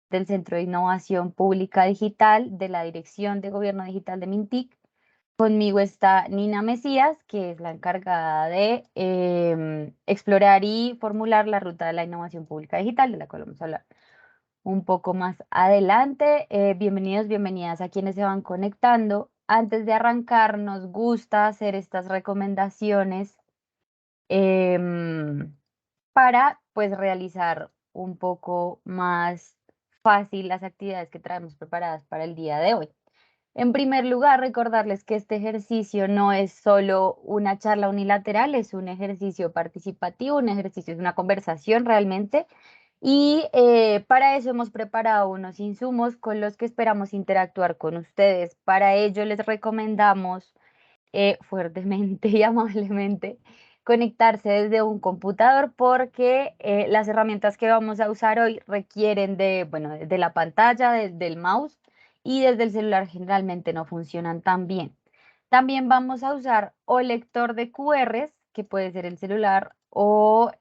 del Centro de Innovación Pública Digital de la Dirección de Gobierno Digital de Mintic. Conmigo está Nina Mesías, que es la encargada de explorar y formular la ruta de la innovación pública digital, de la cual vamos a hablar un poco más adelante. Bienvenidos, bienvenidas a quienes se van conectando. Antes de arrancar, nos gusta hacer estas recomendaciones em, para pues realizar un poco más fácil las actividades que traemos preparadas para el día de hoy. En primer lugar, recordarles que este ejercicio no es solo una charla unilateral, es un ejercicio participativo, un ejercicio, es una conversación realmente. Y para eso hemos preparado unos insumos con los que esperamos interactuar con ustedes. Para ello les recomendamos fuertemente y amablemente conectarse desde un computador porque las herramientas que vamos a usar hoy requieren de, bueno, de la pantalla, del mouse y desde el celular generalmente no funcionan tan bien. También vamos a usar o lector de QRs, que puede ser el celular, o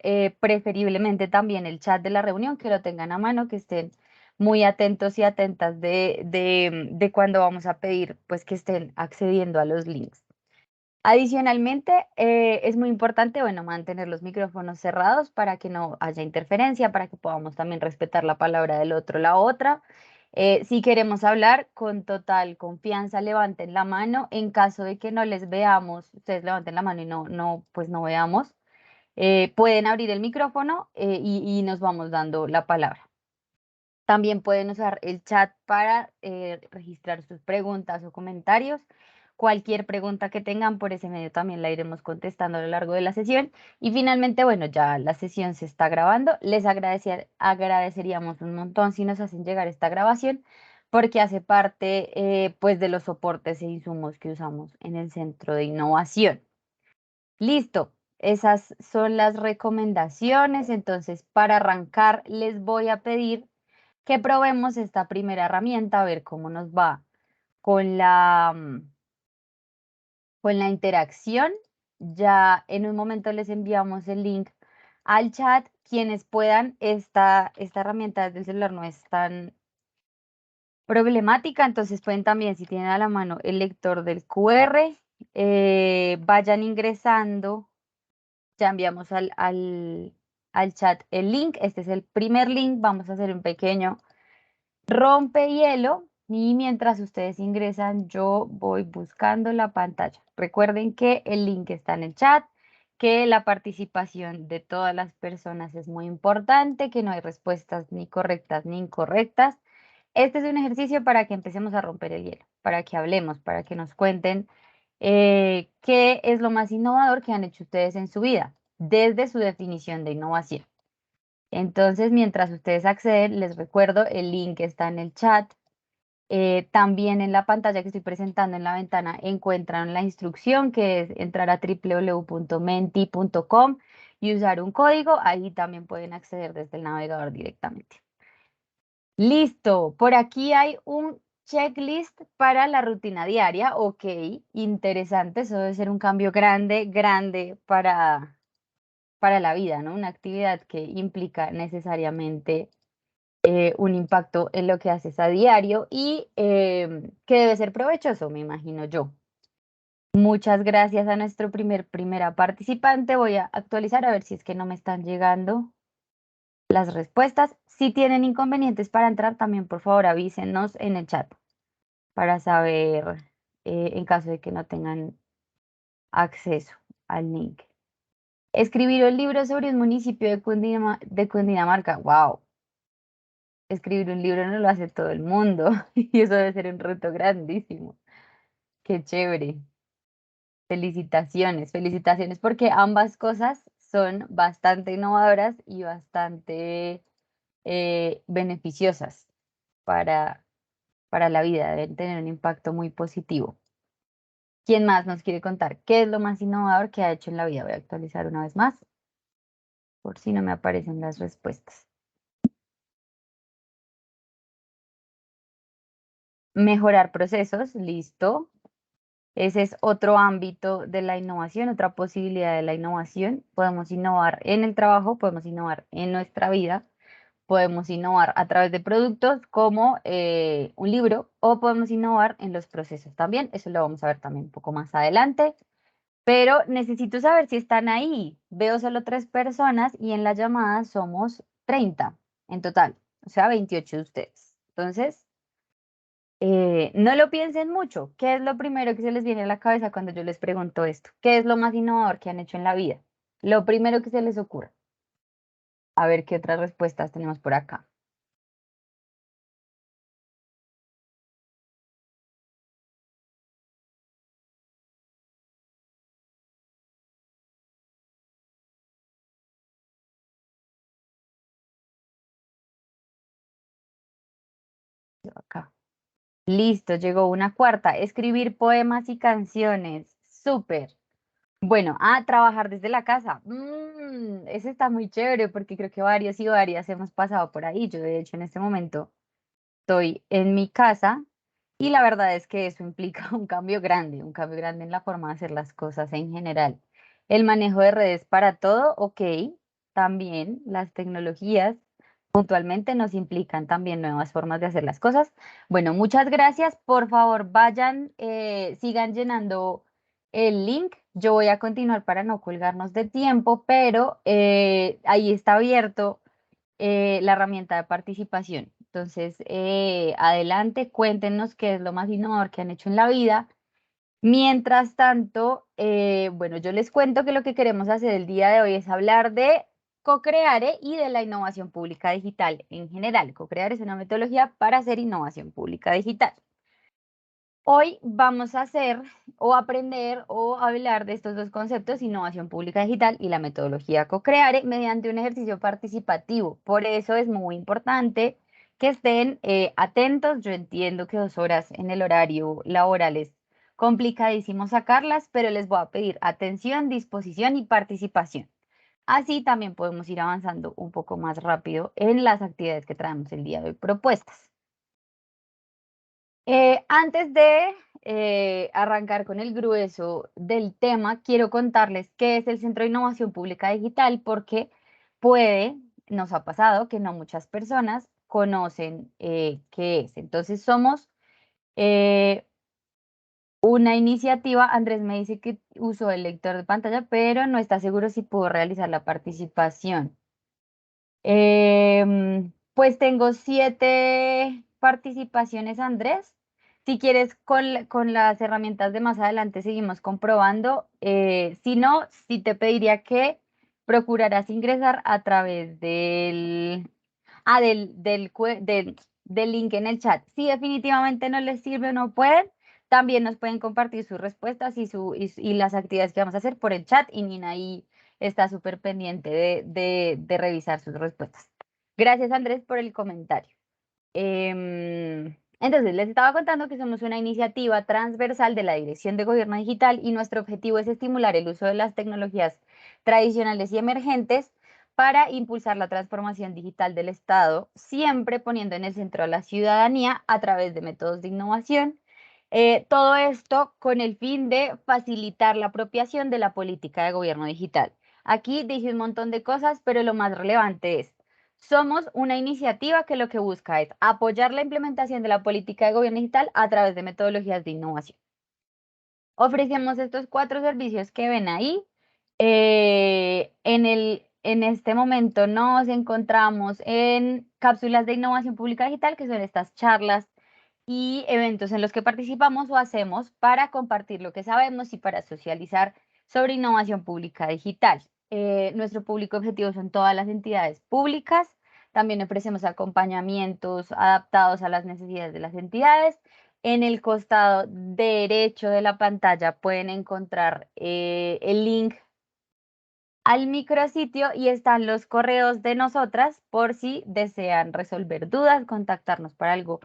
preferiblemente también el chat de la reunión, que lo tengan a mano, que estén muy atentos y atentas de cuando vamos a pedir, pues que estén accediendo a los links. Adicionalmente, es muy importante, bueno, mantener los micrófonos cerrados para que no haya interferencia, para que podamos también respetar la palabra del otro, la otra. Si queremos hablar con total confianza, levanten la mano. En caso de que no les veamos, ustedes levanten la mano y pues no veamos, pueden abrir el micrófono y nos vamos dando la palabra. También pueden usar el chat para registrar sus preguntas o comentarios. Cualquier pregunta que tengan por ese medio también la iremos contestando a lo largo de la sesión. Y finalmente, bueno, ya la sesión se está grabando. Les agradeceríamos un montón si nos hacen llegar esta grabación porque hace parte pues de los soportes e insumos que usamos en el Centro de Innovación. Listo, esas son las recomendaciones. Entonces, para arrancar, les voy a pedir que probemos esta primera herramienta, a ver cómo nos va con con la interacción. Ya en un momento les enviamos el link al chat. Quienes puedan, esta herramienta desde el celular no es tan problemática, entonces pueden también, si tienen a la mano el lector del QR, vayan ingresando. Ya enviamos al chat el link. Este es el primer link. Vamos a hacer un pequeño rompehielo y mientras ustedes ingresan, yo voy buscando la pantalla. Recuerden que el link está en el chat, que la participación de todas las personas es muy importante, que no hay respuestas ni correctas ni incorrectas. Este es un ejercicio para que empecemos a romper el hielo, para que hablemos, para que nos cuenten qué es lo más innovador que han hecho ustedes en su vida, desde su definición de innovación. Entonces, mientras ustedes acceden, les recuerdo, el link está en el chat. También en la pantalla que estoy presentando en la ventana encuentran la instrucción que es entrar a www.menti.com y usar un código. Ahí también pueden acceder desde el navegador directamente. Listo, por aquí hay un checklist para la rutina diaria. Ok, interesante, eso debe ser un cambio grande, grande para la vida, ¿no? Una actividad que implica necesariamente un impacto en lo que haces a diario y que debe ser provechoso, me imagino yo. Muchas gracias a nuestro primera participante. Voy a actualizar a ver si es que no me están llegando las respuestas. Si tienen inconvenientes para entrar, también por favor avísenos en el chat para saber en caso de que no tengan acceso al link. Escribir un libro sobre un municipio de Cundinamarca. ¡Wow! Escribir un libro no lo hace todo el mundo y eso debe ser un reto grandísimo. Qué chévere. Felicitaciones, felicitaciones porque ambas cosas son bastante innovadoras y bastante beneficiosas para, para la vida. Deben tener un impacto muy positivo. ¿Quién más nos quiere contar qué es lo más innovador que ha hecho en la vida? Voy a actualizar una vez más por si no me aparecen las respuestas. Mejorar procesos, listo. Ese es otro ámbito de la innovación, otra posibilidad de la innovación. Podemos innovar en el trabajo, podemos innovar en nuestra vida, Podemos innovar a través de productos como un libro o podemos innovar en los procesos también. Eso lo vamos a ver también un poco más adelante. Pero necesito saber si están ahí. Veo solo 3 personas y en la llamada somos 30 en total, o sea, 28 de ustedes. Entonces, no lo piensen mucho. ¿Qué es lo primero que se les viene a la cabeza cuando yo les pregunto esto? ¿Qué es lo más innovador que han hecho en la vida? Lo primero que se les ocurra. A ver qué otras respuestas tenemos por acá. Acá. Listo, llegó una cuarta. Escribir poemas y canciones. Súper. Bueno, trabajar desde la casa. Ese está muy chévere porque creo que varios y varias hemos pasado por ahí. Yo, de hecho, en este momento estoy en mi casa y la verdad es que eso implica un cambio grande en la forma de hacer las cosas en general. El manejo de redes para todo, ok. También las tecnologías puntualmente nos implican también nuevas formas de hacer las cosas. Bueno, muchas gracias. Por favor, vayan, sigan llenando el link. Yo voy a continuar para no colgarnos de tiempo, pero ahí está abierto la herramienta de participación. Entonces, adelante, cuéntenos qué es lo más innovador que han hecho en la vida. Mientras tanto, bueno, yo les cuento que lo que queremos hacer el día de hoy es hablar de CoCreare y de la innovación pública digital en general. CoCreare es una metodología para hacer innovación pública digital. Hoy vamos a hacer o aprender o hablar de estos dos conceptos, innovación pública digital y la metodología CoCreare, mediante un ejercicio participativo. Por eso es muy importante que estén atentos. Yo entiendo que 2 horas en el horario laboral es complicadísimo sacarlas, pero les voy a pedir atención, disposición y participación. Así también podemos ir avanzando un poco más rápido en las actividades que traemos el día de hoy propuestas. Antes de arrancar con el grueso del tema, quiero contarles qué es el Centro de Innovación Pública Digital, porque nos ha pasado que no muchas personas conocen qué es. Entonces, somos eh, una iniciativa. Andrés me dice que usó el lector de pantalla, pero no está seguro si pudo realizar la participación. Pues tengo 7 participaciones, Andrés. Si quieres, con las herramientas de más adelante seguimos comprobando. Si no, sí te pediría que procuraras ingresar a través del link en el chat. Si definitivamente no les sirve o no pueden, también nos pueden compartir sus respuestas y las actividades que vamos a hacer por el chat y Nina ahí está súper pendiente de revisar sus respuestas. Gracias, Andrés, por el comentario. Entonces, les estaba contando que somos una iniciativa transversal de la Dirección de Gobierno Digital y nuestro objetivo es estimular el uso de las tecnologías tradicionales y emergentes para impulsar la transformación digital del Estado, siempre poniendo en el centro a la ciudadanía a través de métodos de innovación. Todo esto con el fin de facilitar la apropiación de la política de gobierno digital. Aquí dije un montón de cosas, pero lo más relevante es, somos una iniciativa que lo que busca es apoyar la implementación de la política de gobierno digital a través de metodologías de innovación. Ofrecemos estos 4 servicios que ven ahí. En este momento nos encontramos en cápsulas de innovación pública digital, que son estas charlas y eventos en los que participamos o hacemos para compartir lo que sabemos y para socializar sobre innovación pública digital. Nuestro público objetivo son todas las entidades públicas. También ofrecemos acompañamientos adaptados a las necesidades de las entidades. En el costado derecho de la pantalla pueden encontrar el link al micrositio y están los correos de nosotras por si desean resolver dudas, contactarnos para algo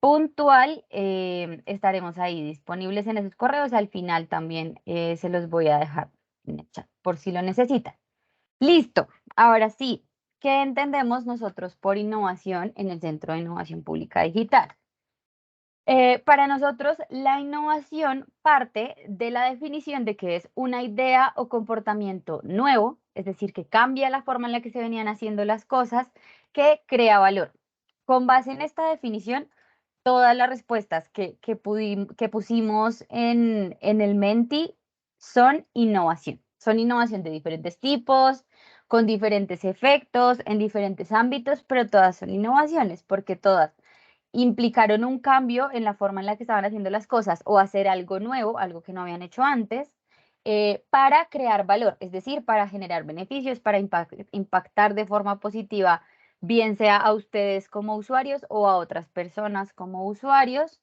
puntual. Estaremos ahí disponibles en esos correos. Al final también se los voy a dejar en el chat por si lo necesitan. Listo. Ahora sí, ¿qué entendemos nosotros por innovación en el Centro de Innovación Pública Digital? Para nosotros, la innovación parte de la definición de que es una idea o comportamiento nuevo, es decir, que cambia la forma en la que se venían haciendo las cosas, que crea valor. Con base en esta definición, todas las respuestas que pusimos en el Menti son innovación. Son innovación de diferentes tipos, con diferentes efectos, en diferentes ámbitos, pero todas son innovaciones porque todas implicaron un cambio en la forma en la que estaban haciendo las cosas o hacer algo nuevo, algo que no habían hecho antes, para crear valor, es decir, para generar beneficios, para impactar de forma positiva, bien sea a ustedes como usuarios o a otras personas como usuarios.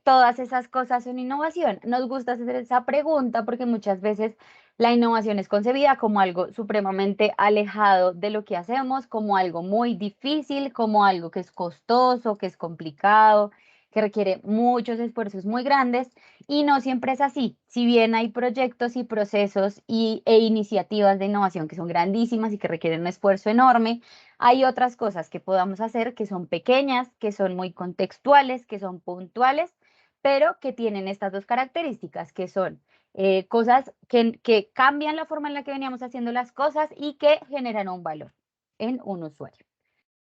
Todas esas cosas son innovación. Nos gusta hacer esa pregunta porque muchas veces la innovación es concebida como algo supremamente alejado de lo que hacemos, como algo muy difícil, como algo que es costoso, que es complicado, que requiere muchos esfuerzos muy grandes y no siempre es así. Si bien hay proyectos y procesos e iniciativas de innovación que son grandísimas y que requieren un esfuerzo enorme, hay otras cosas que podamos hacer que son pequeñas, que son muy contextuales, que son puntuales, pero que tienen estas dos características, que son cosas que cambian la forma en la que veníamos haciendo las cosas y que generan un valor en un usuario.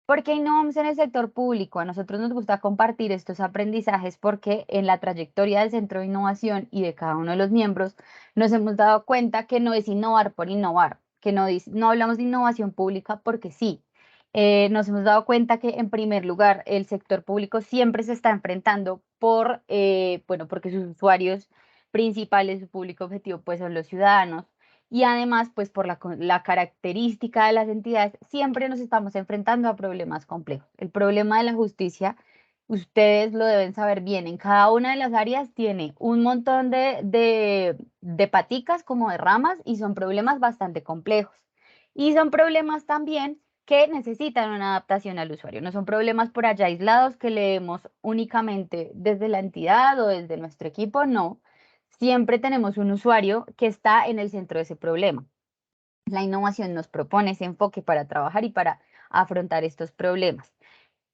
¿Por qué innovamos en el sector público? A nosotros nos gusta compartir estos aprendizajes porque en la trayectoria del Centro de Innovación y de cada uno de los miembros nos hemos dado cuenta que no es innovar por innovar, que no hablamos de innovación pública porque sí. Nos hemos dado cuenta que en primer lugar el sector público siempre se está enfrentando bueno, porque sus usuarios principales, su público objetivo, pues son los ciudadanos y además, pues por la característica de las entidades, siempre nos estamos enfrentando a problemas complejos. El problema de la justicia, ustedes lo deben saber bien, en cada una de las áreas tiene un montón de paticas como de ramas y son problemas bastante complejos. Y son problemas también que necesitan una adaptación al usuario. No son problemas por allá aislados que leemos únicamente desde la entidad o desde nuestro equipo, no. Siempre tenemos un usuario que está en el centro de ese problema. La innovación nos propone ese enfoque para trabajar y para afrontar estos problemas.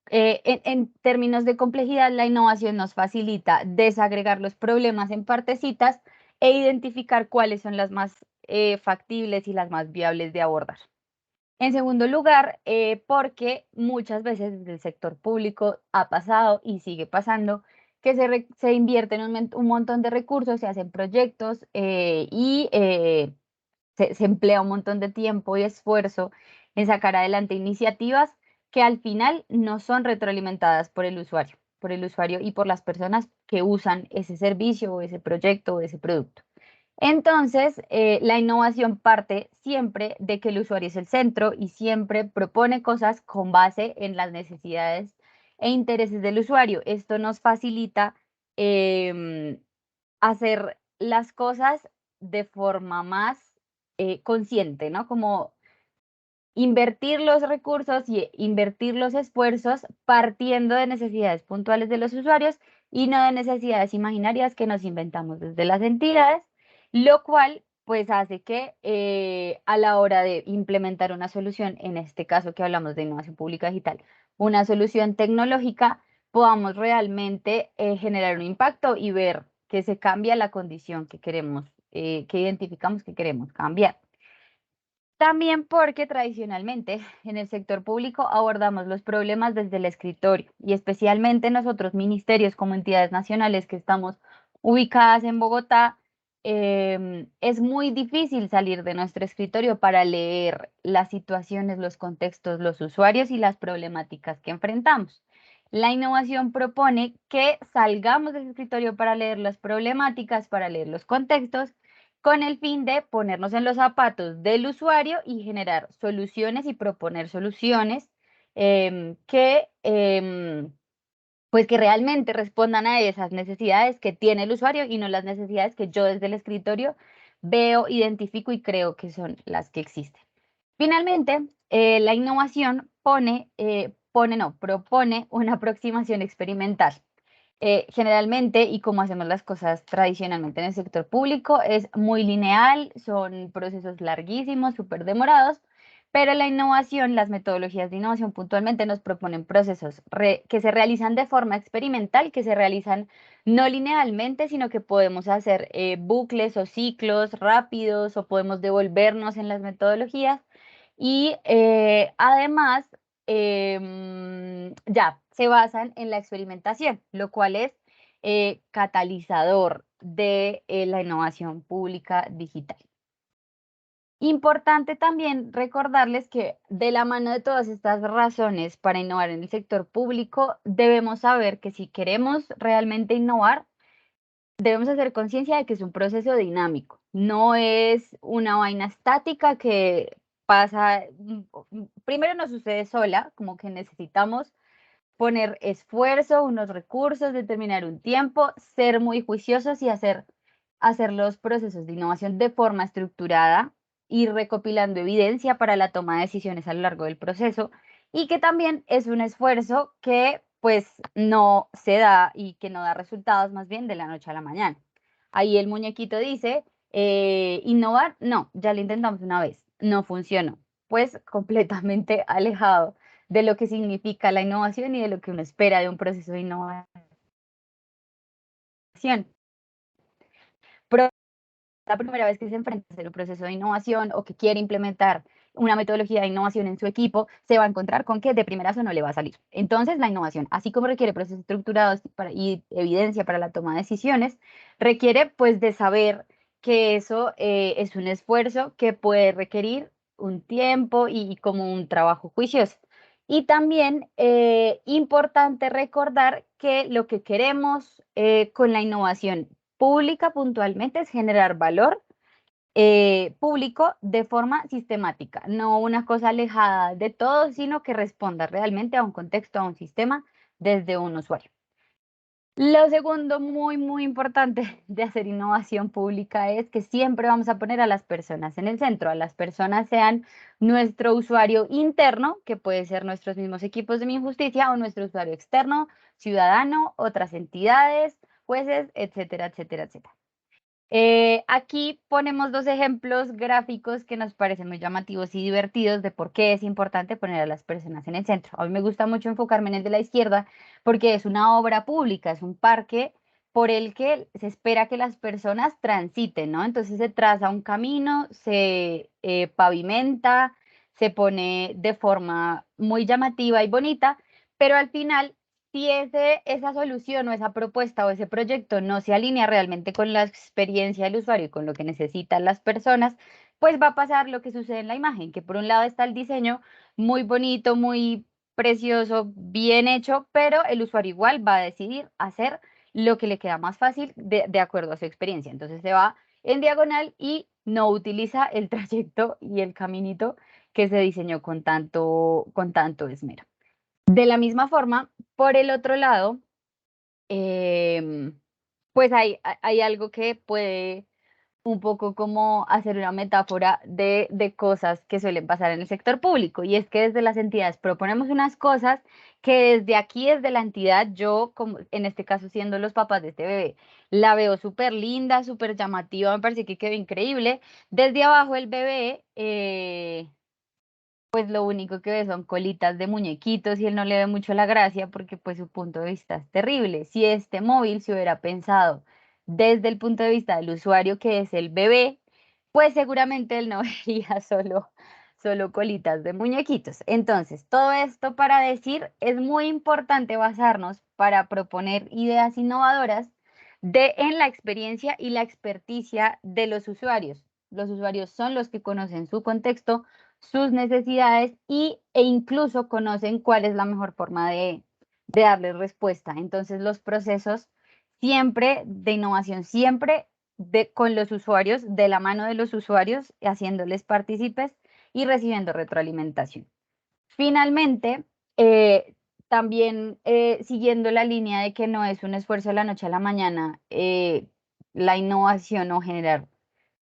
En términos de complejidad, la innovación nos facilita desagregar los problemas en partecitas e identificar cuáles son las más factibles y las más viables de abordar. En segundo lugar, porque muchas veces desde el sector público ha pasado y sigue pasando que se invierten un montón de recursos, se hacen proyectos se emplea un montón de tiempo y esfuerzo en sacar adelante iniciativas que al final no son retroalimentadas por el usuario y por las personas que usan ese servicio o ese proyecto o ese producto. Entonces, la innovación parte siempre de que el usuario es el centro y siempre propone cosas con base en las necesidades e intereses del usuario. Esto nos facilita hacer las cosas de forma más consciente, ¿no? Como invertir los recursos y invertir los esfuerzos partiendo de necesidades puntuales de los usuarios y no de necesidades imaginarias que nos inventamos desde las entidades, lo cual pues hace que a la hora de implementar una solución, en este caso que hablamos de innovación pública digital, una solución tecnológica, podamos realmente generar un impacto y ver que se cambia la condición que queremos, que identificamos que queremos cambiar. También porque tradicionalmente en el sector público abordamos los problemas desde el escritorio y especialmente nosotros ministerios como entidades nacionales que estamos ubicadas en Bogotá, es muy difícil salir de nuestro escritorio para leer las situaciones, los contextos, los usuarios y las problemáticas que enfrentamos. La innovación propone que salgamos del escritorio para leer las problemáticas, para leer los contextos con el fin de ponernos en los zapatos del usuario y generar soluciones y proponer soluciones pues que realmente respondan a esas necesidades que tiene el usuario y no las necesidades que yo desde el escritorio veo, identifico y creo que son las que existen. Finalmente, la innovación propone una aproximación experimental. Generalmente, y como hacemos las cosas tradicionalmente en el sector público, es muy lineal, son procesos larguísimos, súper demorados, pero la innovación, las metodologías de innovación puntualmente nos proponen procesos que se realizan de forma experimental, que se realizan no linealmente, sino que podemos hacer bucles o ciclos rápidos o podemos devolvernos en las metodologías y además ya se basan en la experimentación, lo cual es catalizador de la innovación pública digital. Importante también recordarles que de la mano de todas estas razones para innovar en el sector público, debemos saber que si queremos realmente innovar, debemos hacer conciencia de que es un proceso dinámico, no es una vaina estática que pasa, primero no sucede sola, como que necesitamos poner esfuerzo, unos recursos, determinar un tiempo, ser muy juiciosos y hacer los procesos de innovación de forma estructurada, ir recopilando evidencia para la toma de decisiones a lo largo del proceso y que también es un esfuerzo que pues no se da y que no da resultados más bien de la noche a la mañana. Ahí el muñequito dice, innovar, no, ya lo intentamos una vez, no funcionó, pues completamente alejado de lo que significa la innovación y de lo que uno espera de un proceso de innovación. Pero la primera vez que se enfrenta a hacer un proceso de innovación o que quiere implementar una metodología de innovación en su equipo, se va a encontrar con que de primerazo no le va a salir. Entonces, la innovación, así como requiere procesos estructurados y evidencia para la toma de decisiones, requiere pues de saber que eso es un esfuerzo que puede requerir un tiempo y como un trabajo juicioso. Y también importante recordar que lo que queremos con la innovación pública puntualmente es generar valor público de forma sistemática, no una cosa alejada de todo, sino que responda realmente a un contexto, a un sistema desde un usuario. Lo segundo muy importante de hacer innovación pública es que siempre vamos a poner a las personas en el centro, a las personas sean nuestro usuario interno, que puede ser nuestros mismos equipos de Mi Injusticia, o nuestro usuario externo, ciudadano, otras entidades, jueces, etcétera, etcétera, etcétera. Aquí ponemos dos ejemplos gráficos que nos parecen muy llamativos y divertidos de por qué es importante poner a las personas en el centro. A mí me gusta mucho enfocarme en el de la izquierda porque es una obra pública, es un parque por el que se espera que las personas transiten, ¿no? Entonces se traza un camino, se pavimenta, se pone de forma muy llamativa y bonita, pero al final si esa solución o esa propuesta o ese proyecto no se alinea realmente con la experiencia del usuario y con lo que necesitan las personas, pues va a pasar lo que sucede en la imagen, que por un lado está el diseño muy bonito, muy precioso, bien hecho, pero el usuario igual va a decidir hacer lo que le queda más fácil de acuerdo a su experiencia. Entonces se va en diagonal y no utiliza el trayecto y el caminito que se diseñó con tanto esmero. De la misma forma, por el otro lado, pues hay algo que puede un poco como hacer una metáfora de cosas que suelen pasar en el sector público, y es que desde las entidades proponemos unas cosas que desde aquí, desde la entidad, yo, como en este caso siendo los papás de este bebé, la veo súper linda, súper llamativa, me parece que quedó increíble. Desde abajo el bebé pues lo único que ve son colitas de muñequitos y él no le ve mucho la gracia porque pues su punto de vista es terrible. Si este móvil se hubiera pensado desde el punto de vista del usuario que es el bebé, pues seguramente él no vería solo colitas de muñequitos. Entonces, todo esto para decir, es muy importante basarnos para proponer ideas innovadoras en la experiencia y la experticia de los usuarios. Los usuarios son los que conocen su contexto, sus necesidades e incluso conocen cuál es la mejor forma de darles respuesta. Entonces, los procesos siempre de innovación, siempre con los usuarios, de la mano de los usuarios, haciéndoles partícipes y recibiendo retroalimentación. Finalmente, también siguiendo la línea de que no es un esfuerzo de la noche a la mañana, la innovación o generar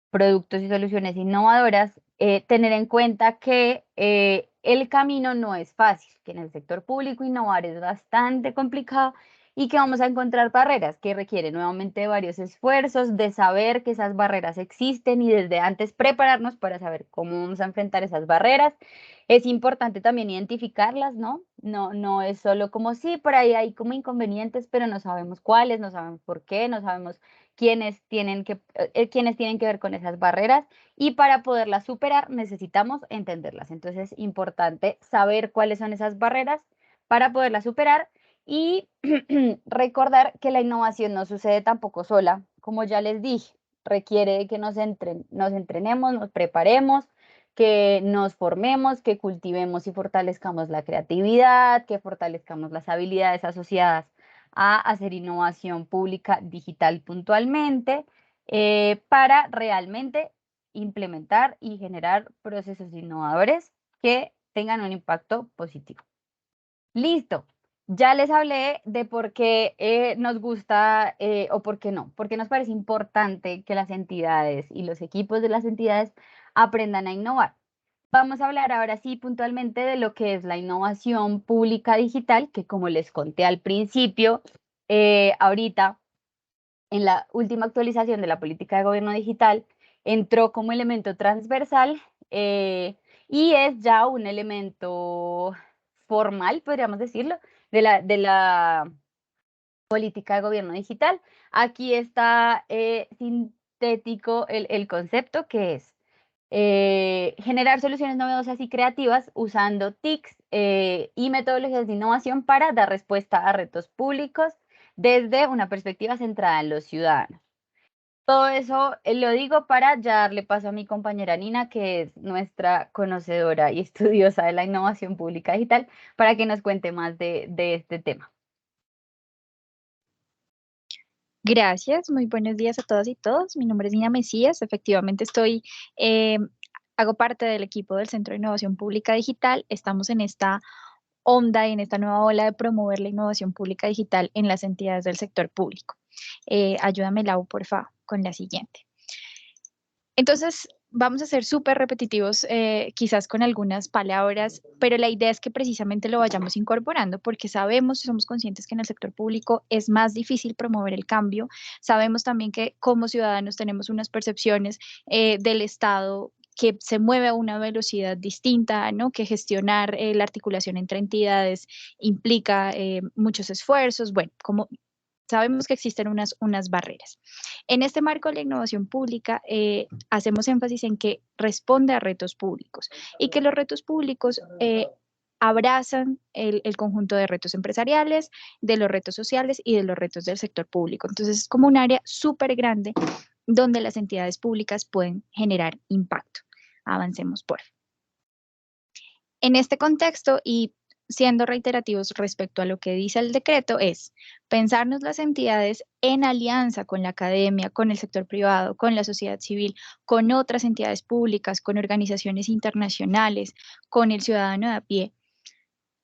productos y soluciones innovadoras, tener en cuenta que el camino no es fácil, que en el sector público innovar es bastante complicado y que vamos a encontrar barreras que requieren nuevamente de varios esfuerzos, de saber que esas barreras existen y desde antes prepararnos para saber cómo vamos a enfrentar esas barreras. Es importante también identificarlas, ¿no? No es solo como sí, por ahí hay como inconvenientes, pero no sabemos cuáles, no sabemos por qué, no sabemos quiénes tienen que ver con esas barreras, y para poderlas superar necesitamos entenderlas. Entonces es importante saber cuáles son esas barreras para poderlas superar y recordar que la innovación no sucede tampoco sola. Como ya les dije, requiere de que nos entrenemos, nos preparemos, que nos formemos, que cultivemos y fortalezcamos la creatividad, que fortalezcamos las habilidades asociadas a hacer innovación pública digital puntualmente, para realmente implementar y generar procesos innovadores que tengan un impacto positivo. Listo. Ya les hablé de por qué nos gusta, o por qué no, porque nos parece importante que las entidades y los equipos de las entidades aprendan a innovar. Vamos a hablar ahora sí puntualmente de lo que es la innovación pública digital, que como les conté al principio, ahorita en la última actualización de la política de gobierno digital entró como elemento transversal, y es ya un elemento formal, podríamos decirlo, de la política de gobierno digital. Aquí está sintético el concepto, que es generar soluciones novedosas y creativas usando TICs y metodologías de innovación para dar respuesta a retos públicos desde una perspectiva centrada en los ciudadanos. Todo eso lo digo para ya darle paso a mi compañera Nina, que es nuestra conocedora y estudiosa de la innovación pública digital, para que nos cuente más de este tema. Gracias, muy buenos días a todas y todos. Mi nombre es Nina Mesías, efectivamente eh, hago parte del equipo del Centro de Innovación Pública Digital. Estamos en esta onda y en esta nueva ola de promover la innovación pública digital en las entidades del sector público. Ayúdame, Lau, porfa, con la siguiente. Entonces, vamos a ser súper repetitivos, quizás con algunas palabras, pero la idea es que precisamente lo vayamos incorporando porque sabemos y somos conscientes que en el sector público es más difícil promover el cambio. Sabemos también que como ciudadanos tenemos unas percepciones del Estado que se mueve a una velocidad distinta, ¿no? Que gestionar la articulación entre entidades implica muchos esfuerzos. Bueno, como sabemos que existen unas barreras. En este marco de la innovación pública, hacemos énfasis en que responde a retos públicos y que los retos públicos abrazan el conjunto de retos empresariales, de los retos sociales y de los retos del sector público. Entonces, es como un área súper grande donde las entidades públicas pueden generar impacto. Avancemos, por favor. En este contexto y siendo reiterativos respecto a lo que dice el decreto, es pensarnos las entidades en alianza con la academia, con el sector privado, con la sociedad civil, con otras entidades públicas, con organizaciones internacionales, con el ciudadano de a pie,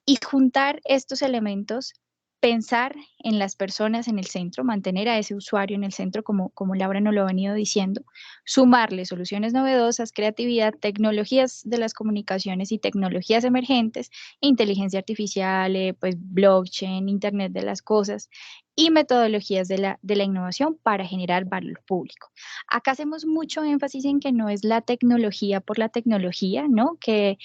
y juntar estos elementos, pensar en las personas en el centro, mantener a ese usuario en el centro, como Laura nos lo ha venido diciendo, sumarle soluciones novedosas, creatividad, tecnologías de las comunicaciones y tecnologías emergentes, inteligencia artificial, pues blockchain, Internet de las cosas y metodologías de la innovación para generar valor público. Acá hacemos mucho énfasis en que no es la tecnología por la tecnología, ¿no? Que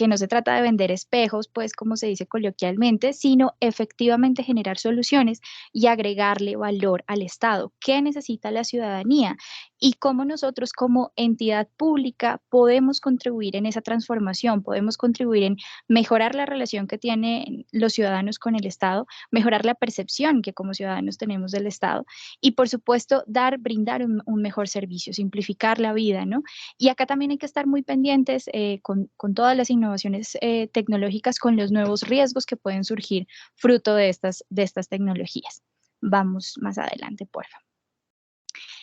no se trata de vender espejos, pues como se dice coloquialmente, sino efectivamente generar soluciones y agregarle valor al Estado. ¿Qué necesita la ciudadanía? Y cómo nosotros como entidad pública podemos contribuir en esa transformación, podemos contribuir en mejorar la relación que tienen los ciudadanos con el Estado, mejorar la percepción que como ciudadanos tenemos del Estado y por supuesto brindar un mejor servicio, simplificar la vida, ¿no? Y acá también hay que estar muy pendientes con todas las innovaciones tecnológicas, con los nuevos riesgos que pueden surgir fruto de estas tecnologías. Vamos más adelante, por favor.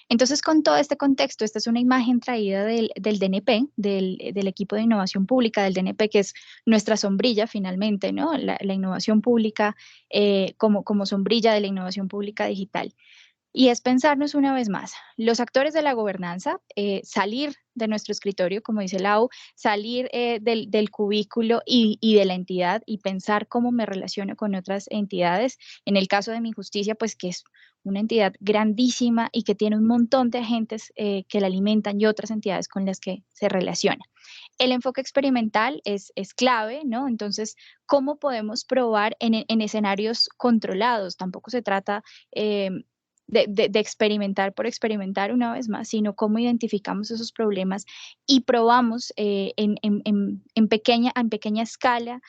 Entonces, con todo este contexto, esta es una imagen traída del DNP, del equipo de innovación pública del DNP, que es nuestra sombrilla finalmente, ¿no? La innovación pública como sombrilla de la innovación pública digital. Y es pensarnos una vez más, los actores de la gobernanza, salir de nuestro escritorio, como dice Lau, salir del cubículo y de la entidad y pensar cómo me relaciono con otras entidades. En el caso de Mi Justicia, pues que es una entidad grandísima y que tiene un montón de agentes que la alimentan y otras entidades con las que se relaciona. El enfoque experimental es clave, ¿no? Entonces, ¿cómo podemos probar en escenarios controlados? Tampoco se trata de experimentar por experimentar una vez más, sino cómo identificamos esos problemas y probamos en pequeña escala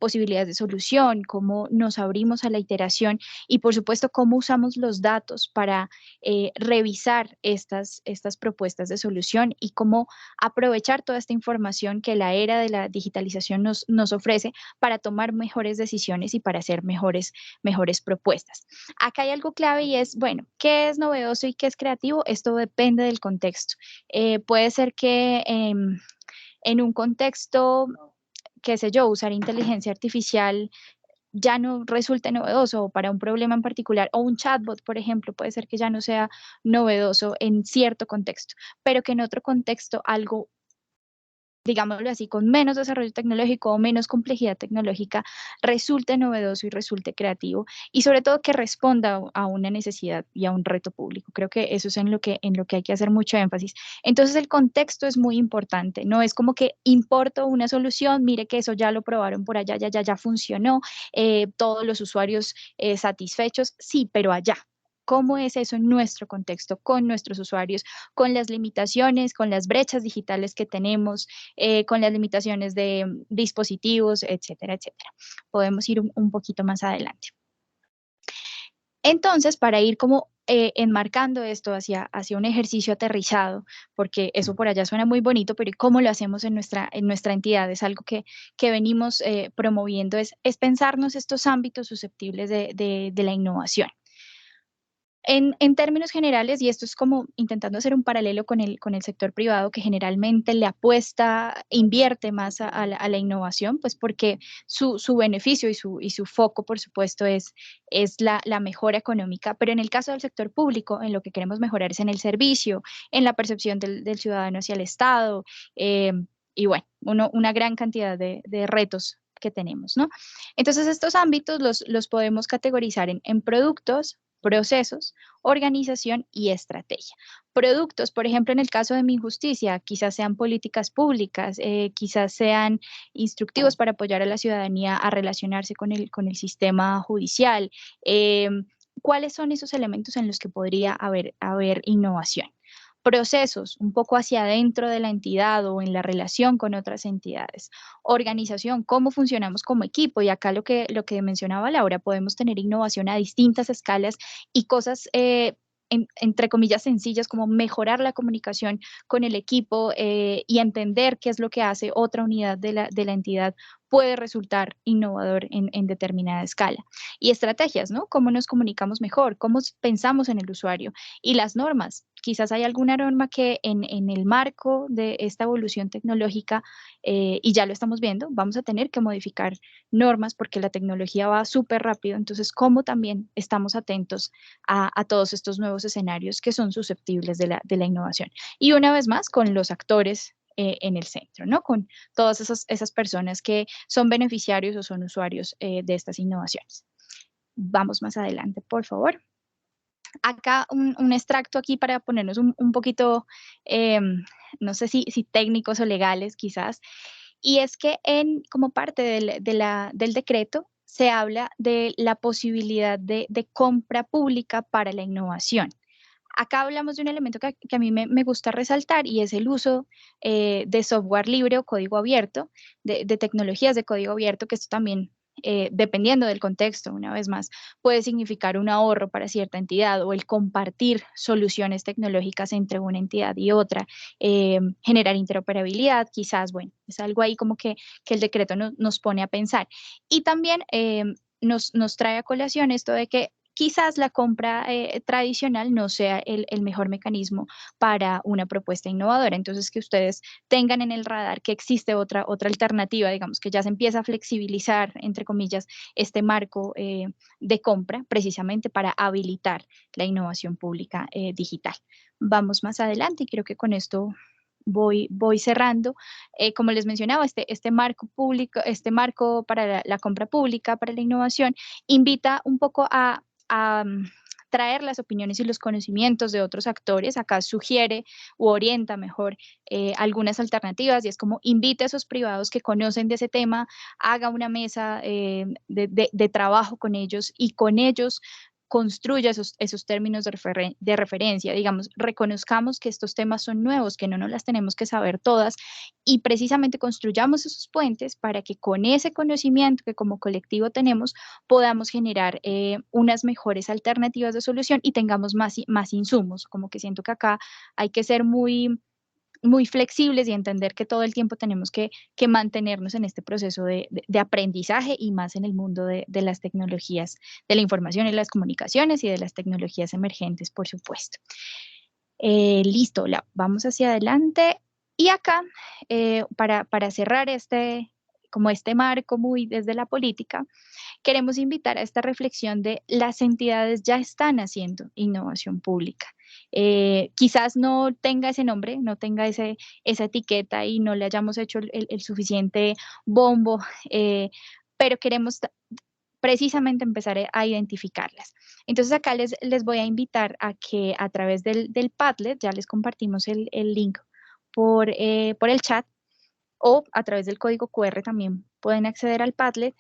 posibilidades de solución, cómo nos abrimos a la iteración y por supuesto cómo usamos los datos para revisar estas propuestas de solución y cómo aprovechar toda esta información que la era de la digitalización nos ofrece para tomar mejores decisiones y para hacer mejores propuestas. Acá hay algo clave y es, bueno, ¿qué es novedoso y qué es creativo? Esto depende del contexto. Puede ser que en un contexto, qué sé yo, usar inteligencia artificial ya no resulte novedoso o para un problema en particular, o un chatbot, por ejemplo, puede ser que ya no sea novedoso en cierto contexto, pero que en otro contexto algo, digámoslo así, con menos desarrollo tecnológico o menos complejidad tecnológica, resulte novedoso y resulte creativo y sobre todo que responda a una necesidad y a un reto público. Creo que eso es en lo que hay que hacer mucho énfasis. Entonces el contexto es muy importante, no es como que importo una solución, mire que eso ya lo probaron por allá, ya funcionó, todos los usuarios satisfechos, sí, pero allá. ¿Cómo es eso en nuestro contexto, con nuestros usuarios, con las limitaciones, con las brechas digitales que tenemos, con las limitaciones de dispositivos, etcétera, etcétera? Podemos ir un poquito más adelante. Entonces, para ir como enmarcando esto hacia un ejercicio aterrizado, porque eso por allá suena muy bonito, pero ¿cómo lo hacemos en nuestra entidad? Es algo que venimos promoviendo, es pensarnos estos ámbitos susceptibles de la innovación. En términos generales, y esto es como intentando hacer un paralelo con el sector privado que generalmente le apuesta, invierte más a la innovación, pues porque su beneficio y su foco, por supuesto, es la mejora económica, pero en el caso del sector público, en lo que queremos mejorar es en el servicio, en la percepción del ciudadano hacia el Estado, y bueno, una gran cantidad de retos que tenemos, ¿no? Entonces, estos ámbitos los podemos categorizar en productos, procesos, organización y estrategia. Productos, por ejemplo, en el caso de Mi Injusticia, quizás sean políticas públicas, quizás sean instructivos para apoyar a la ciudadanía a relacionarse con el sistema judicial. ¿Cuáles son esos elementos en los que podría haber innovación? Procesos, un poco hacia adentro de la entidad o en la relación con otras entidades. Organización, cómo funcionamos como equipo. Y acá lo que mencionaba Laura, podemos tener innovación a distintas escalas y cosas, entre comillas, sencillas, como mejorar la comunicación con el equipo y entender qué es lo que hace otra unidad de la entidad puede resultar innovador en determinada escala. Y estrategias, ¿no? Cómo nos comunicamos mejor, cómo pensamos en el usuario y las normas. Quizás hay alguna norma que en el marco de esta evolución tecnológica, y ya lo estamos viendo, vamos a tener que modificar normas porque la tecnología va súper rápido. Entonces, ¿cómo también estamos atentos a todos estos nuevos escenarios que son susceptibles de la innovación? Y una vez más, con los actores en el centro, ¿no? Con todas esas personas que son beneficiarios o son usuarios de estas innovaciones. Vamos más adelante, por favor. Acá un extracto aquí para ponernos un poquito, no sé si técnicos o legales quizás, y es que como parte del decreto se habla de la posibilidad de compra pública para la innovación. Acá hablamos de un elemento que a mí me gusta resaltar y es el uso de software libre o código abierto, de tecnologías de código abierto, que esto también, dependiendo del contexto, una vez más, puede significar un ahorro para cierta entidad o el compartir soluciones tecnológicas entre una entidad y otra, generar interoperabilidad, quizás, bueno, es algo ahí como que el decreto nos pone a pensar. Y también nos trae a colación esto de que quizás la compra tradicional no sea el mejor mecanismo para una propuesta innovadora. Entonces, que ustedes tengan en el radar que existe otra alternativa, digamos, que ya se empieza a flexibilizar, entre comillas, este marco de compra precisamente para habilitar la innovación pública digital. Vamos más adelante y creo que con esto voy cerrando. Como les mencionaba, este marco público, este marco para la compra pública, para la innovación, invita un poco a traer las opiniones y los conocimientos de otros actores. Acá sugiere u orienta mejor algunas alternativas y es como invite a esos privados que conocen de ese tema, haga una mesa de trabajo con ellos y con ellos construya esos términos de referencia, digamos, reconozcamos que estos temas son nuevos, que no nos las tenemos que saber todas y precisamente construyamos esos puentes para que con ese conocimiento que como colectivo tenemos podamos generar unas mejores alternativas de solución y tengamos más insumos, como que siento que acá hay que ser muy flexibles y entender que todo el tiempo tenemos que mantenernos en este proceso de aprendizaje y más en el mundo de las tecnologías de la información y las comunicaciones y de las tecnologías emergentes, por supuesto. Listo, vamos hacia adelante. Y acá, para cerrar como este marco muy desde la política, queremos invitar a esta reflexión de las entidades ya están haciendo innovación pública. Quizás no tenga ese nombre, no tenga esa etiqueta y no le hayamos hecho el suficiente bombo, pero queremos precisamente empezar a identificarlas. Entonces acá les voy a invitar a que a través del Padlet, ya les compartimos el link por el chat, o a través del código QR también pueden acceder al Padlet,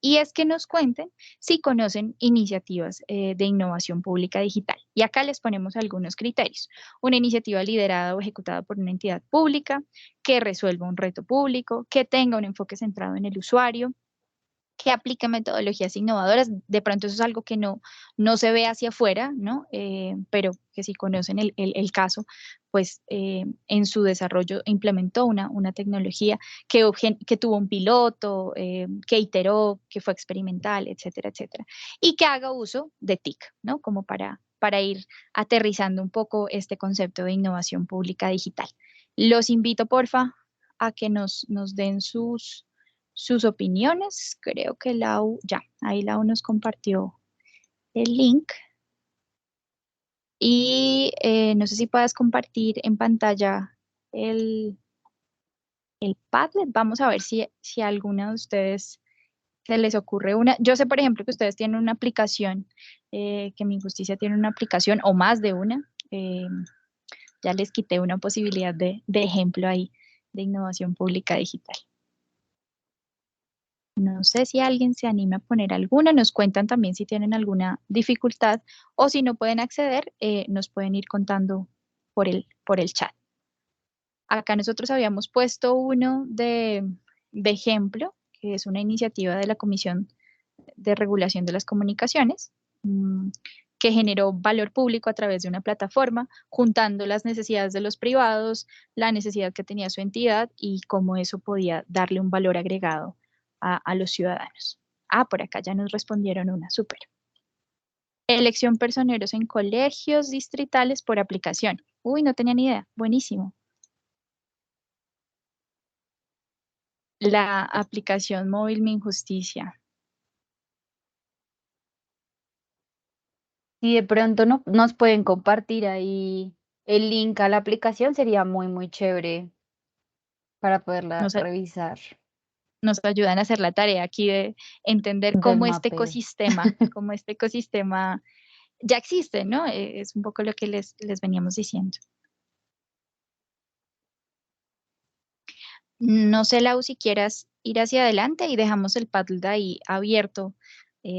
y es que nos cuenten si conocen iniciativas de innovación pública digital. Y acá les ponemos algunos criterios. Una iniciativa liderada o ejecutada por una entidad pública, que resuelva un reto público, que tenga un enfoque centrado en el usuario, que aplique metodologías innovadoras. De pronto eso es algo que no se ve hacia afuera, ¿no? Pero que si conocen el caso, pues en su desarrollo implementó una tecnología que tuvo un piloto, que iteró, que fue experimental, etcétera, etcétera. Y que haga uso de TIC, ¿no? Como para ir aterrizando un poco este concepto de innovación pública digital. Los invito, porfa, a que nos den sus opiniones. Creo que ahí Lau nos compartió el link. Y no sé si puedas compartir en pantalla el Padlet. Vamos a ver si a alguna de ustedes se les ocurre una. Yo sé, por ejemplo, que ustedes tienen una aplicación, que Mi Justicia tiene una aplicación o más de una. Ya les quité una posibilidad de ejemplo ahí de innovación pública digital. No sé si alguien se anima a poner alguna, nos cuentan también si tienen alguna dificultad o si no pueden acceder, nos pueden ir contando por el chat. Acá nosotros habíamos puesto uno de ejemplo, que es una iniciativa de la Comisión de Regulación de las Comunicaciones, que generó valor público a través de una plataforma, juntando las necesidades de los privados, la necesidad que tenía su entidad y cómo eso podía darle un valor agregado a los ciudadanos. Por acá ya nos respondieron una, súper. Elección personeros en colegios distritales por aplicación. Uy, no tenía ni idea, buenísimo. La aplicación móvil Mi Justicia. Si de pronto no, nos pueden compartir ahí el link a la aplicación, sería muy, muy chévere para poderla Nos, revisar nos ayudan a hacer la tarea aquí de entender del mapeo. cómo este ecosistema ya existe, ¿no? Es un poco lo que les veníamos diciendo. No sé, Lau, si quieras ir hacia adelante y dejamos el Padlet ahí abierto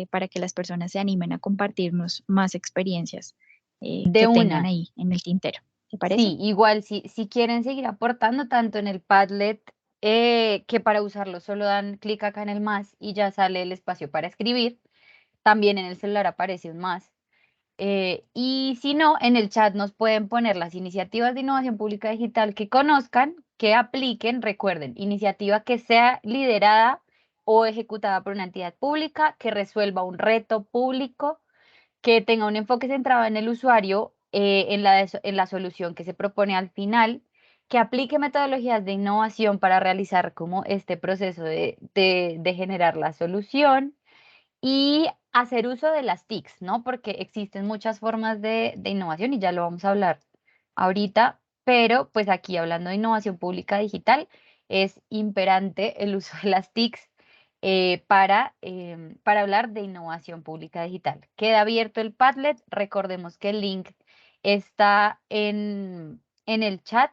para que las personas se animen a compartirnos más experiencias De que tengan una. ahí en el tintero. ¿Te parece? Sí, igual si quieren seguir aportando tanto en el Padlet, que para usarlo solo dan clic acá en el más y ya sale el espacio para escribir. También en el celular aparece un más. Y si no, en el chat nos pueden poner las iniciativas de innovación pública digital que conozcan, que apliquen, recuerden, iniciativa que sea liderada o ejecutada por una entidad pública, que resuelva un reto público, que tenga un enfoque centrado en el usuario, en la solución que se propone al final, que aplique metodologías de innovación para realizar como este proceso de generar la solución y hacer uso de las TICs, ¿no? Porque existen muchas formas de innovación y ya lo vamos a hablar ahorita, pero pues aquí hablando de innovación pública digital, es imperante el uso de las TICs para hablar de innovación pública digital. Queda abierto el Padlet, recordemos que el link está en el chat,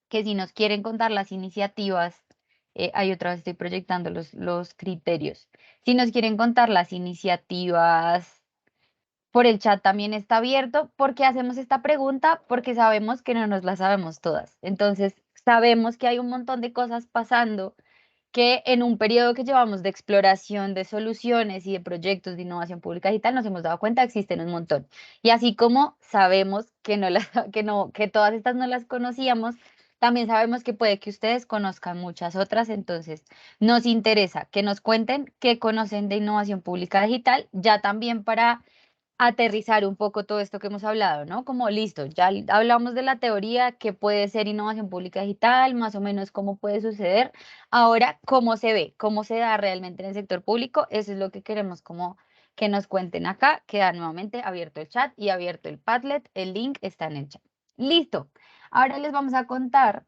que si nos quieren contar las iniciativas, ahí otra vez estoy proyectando los criterios. Si nos quieren contar las iniciativas por el chat también está abierto. ¿Por qué hacemos esta pregunta? Porque sabemos que no nos la sabemos todas. Entonces, sabemos que hay un montón de cosas pasando que en un periodo que llevamos de exploración de soluciones y de proyectos de innovación pública digital nos hemos dado cuenta que existen un montón. Y así como sabemos que no las, que no, que todas estas no las conocíamos, también sabemos que puede que ustedes conozcan muchas otras. Entonces nos interesa que nos cuenten qué conocen de innovación pública digital, ya también para aterrizar un poco todo esto que hemos hablado, ¿no? Como listo, ya hablamos de la teoría, que puede ser innovación pública digital, más o menos cómo puede suceder. Ahora, ¿cómo se ve? ¿Cómo se da realmente en el sector público? Eso es lo que queremos como que nos cuenten acá. Queda nuevamente abierto el chat y abierto el Padlet. El link está en el chat. Listo. Ahora les vamos a contar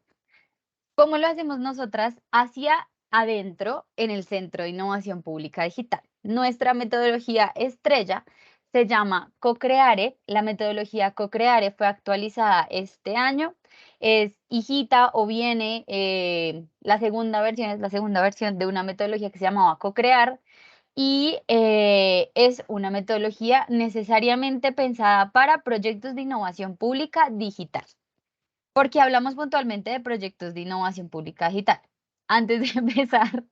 cómo lo hacemos nosotras hacia adentro en el Centro de Innovación Pública Digital. Nuestra metodología estrella se llama CoCreare. La metodología CoCreare fue actualizada este año. Es hijita o viene, la segunda versión es la segunda versión de una metodología que se llamaba CoCrear y es una metodología necesariamente pensada para proyectos de innovación pública digital. Porque hablamos puntualmente de proyectos de innovación pública digital. Antes de empezar,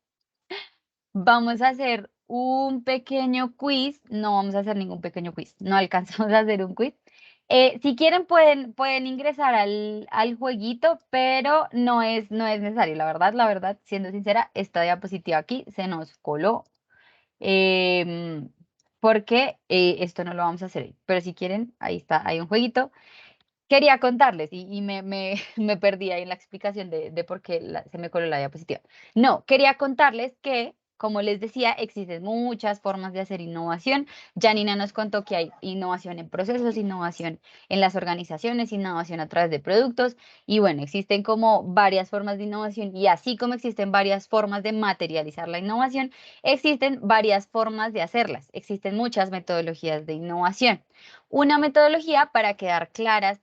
vamos a hacer un pequeño quiz. No vamos a hacer ningún pequeño quiz, no alcanzamos a hacer un quiz. Si quieren pueden ingresar al jueguito, pero no es necesario, la verdad, siendo sincera, esta diapositiva aquí se nos coló, em, porque esto no lo vamos a hacer hoy. Pero si quieren, ahí está, hay un jueguito. Quería contarles y me perdí ahí en la explicación de por qué se me coló la diapositiva. No, quería contarles que, como les decía, existen muchas formas de hacer innovación. Janina nos contó que hay innovación en procesos, innovación en las organizaciones, innovación a través de productos y bueno, existen como varias formas de innovación y así como existen varias formas de materializar la innovación, existen varias formas de hacerlas. Existen muchas metodologías de innovación. Una metodología, para quedar claras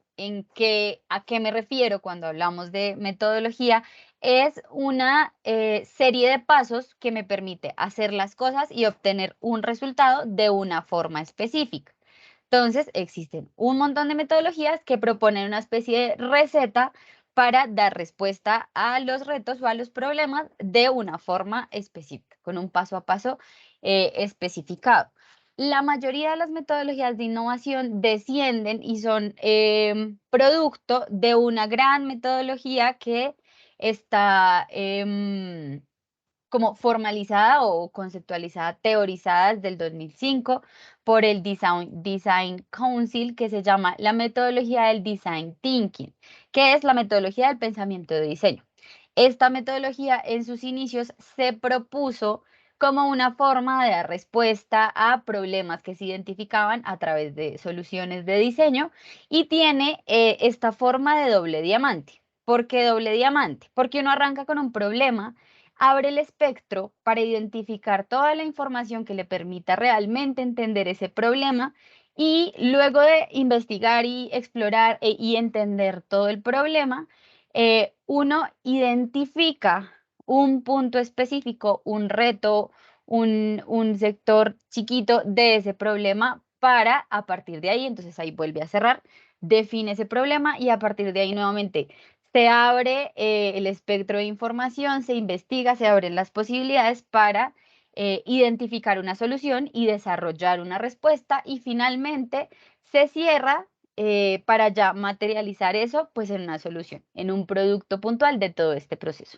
a qué me refiero cuando hablamos de metodología, es una serie de pasos que me permite hacer las cosas y obtener un resultado de una forma específica. Entonces, existen un montón de metodologías que proponen una especie de receta para dar respuesta a los retos o a los problemas de una forma específica, con un paso a paso especificado. La mayoría de las metodologías de innovación descienden y son producto de una gran metodología que está como formalizada o conceptualizada, teorizada desde el 2005 por el Design Council, que se llama la metodología del Design Thinking, que es la metodología del pensamiento de diseño. Esta metodología en sus inicios se propuso como una forma de dar respuesta a problemas que se identificaban a través de soluciones de diseño y tiene esta forma de doble diamante. ¿Por qué doble diamante? Porque uno arranca con un problema, abre el espectro para identificar toda la información que le permita realmente entender ese problema y luego de investigar y explorar y entender todo el problema, uno identifica un punto específico, un reto, un sector chiquito de ese problema para a partir de ahí, entonces ahí vuelve a cerrar, define ese problema y a partir de ahí nuevamente se abre el espectro de información, se investiga, se abren las posibilidades para identificar una solución y desarrollar una respuesta y finalmente se cierra para ya materializar eso pues en una solución, en un producto puntual de todo este proceso.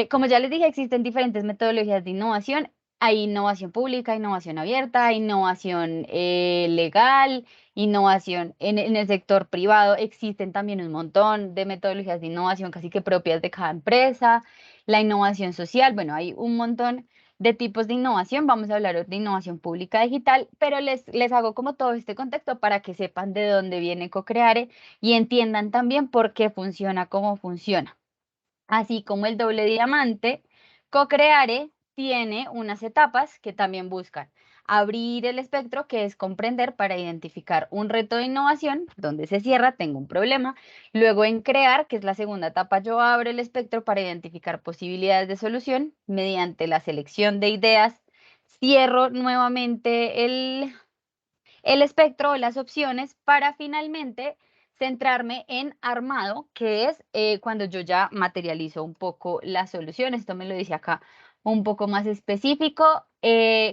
Como ya les dije, existen diferentes metodologías de innovación. Hay innovación pública, innovación abierta, innovación legal, innovación en el sector privado. Existen también un montón de metodologías de innovación casi que propias de cada empresa. La innovación social, bueno, hay un montón de tipos de innovación. Vamos a hablar de innovación pública digital, pero les hago como todo este contexto para que sepan de dónde viene CoCreare y entiendan también por qué funciona, cómo funciona. Así como el doble diamante, CoCreare tiene unas etapas que también buscan abrir el espectro, que es comprender para identificar un reto de innovación, donde se cierra, tengo un problema. Luego en crear, que es la segunda etapa, yo abro el espectro para identificar posibilidades de solución mediante la selección de ideas. Cierro nuevamente el espectro o las opciones para finalmente centrarme en armado, que es cuando yo ya materializo un poco la solución. Esto me lo dice acá un poco más específico.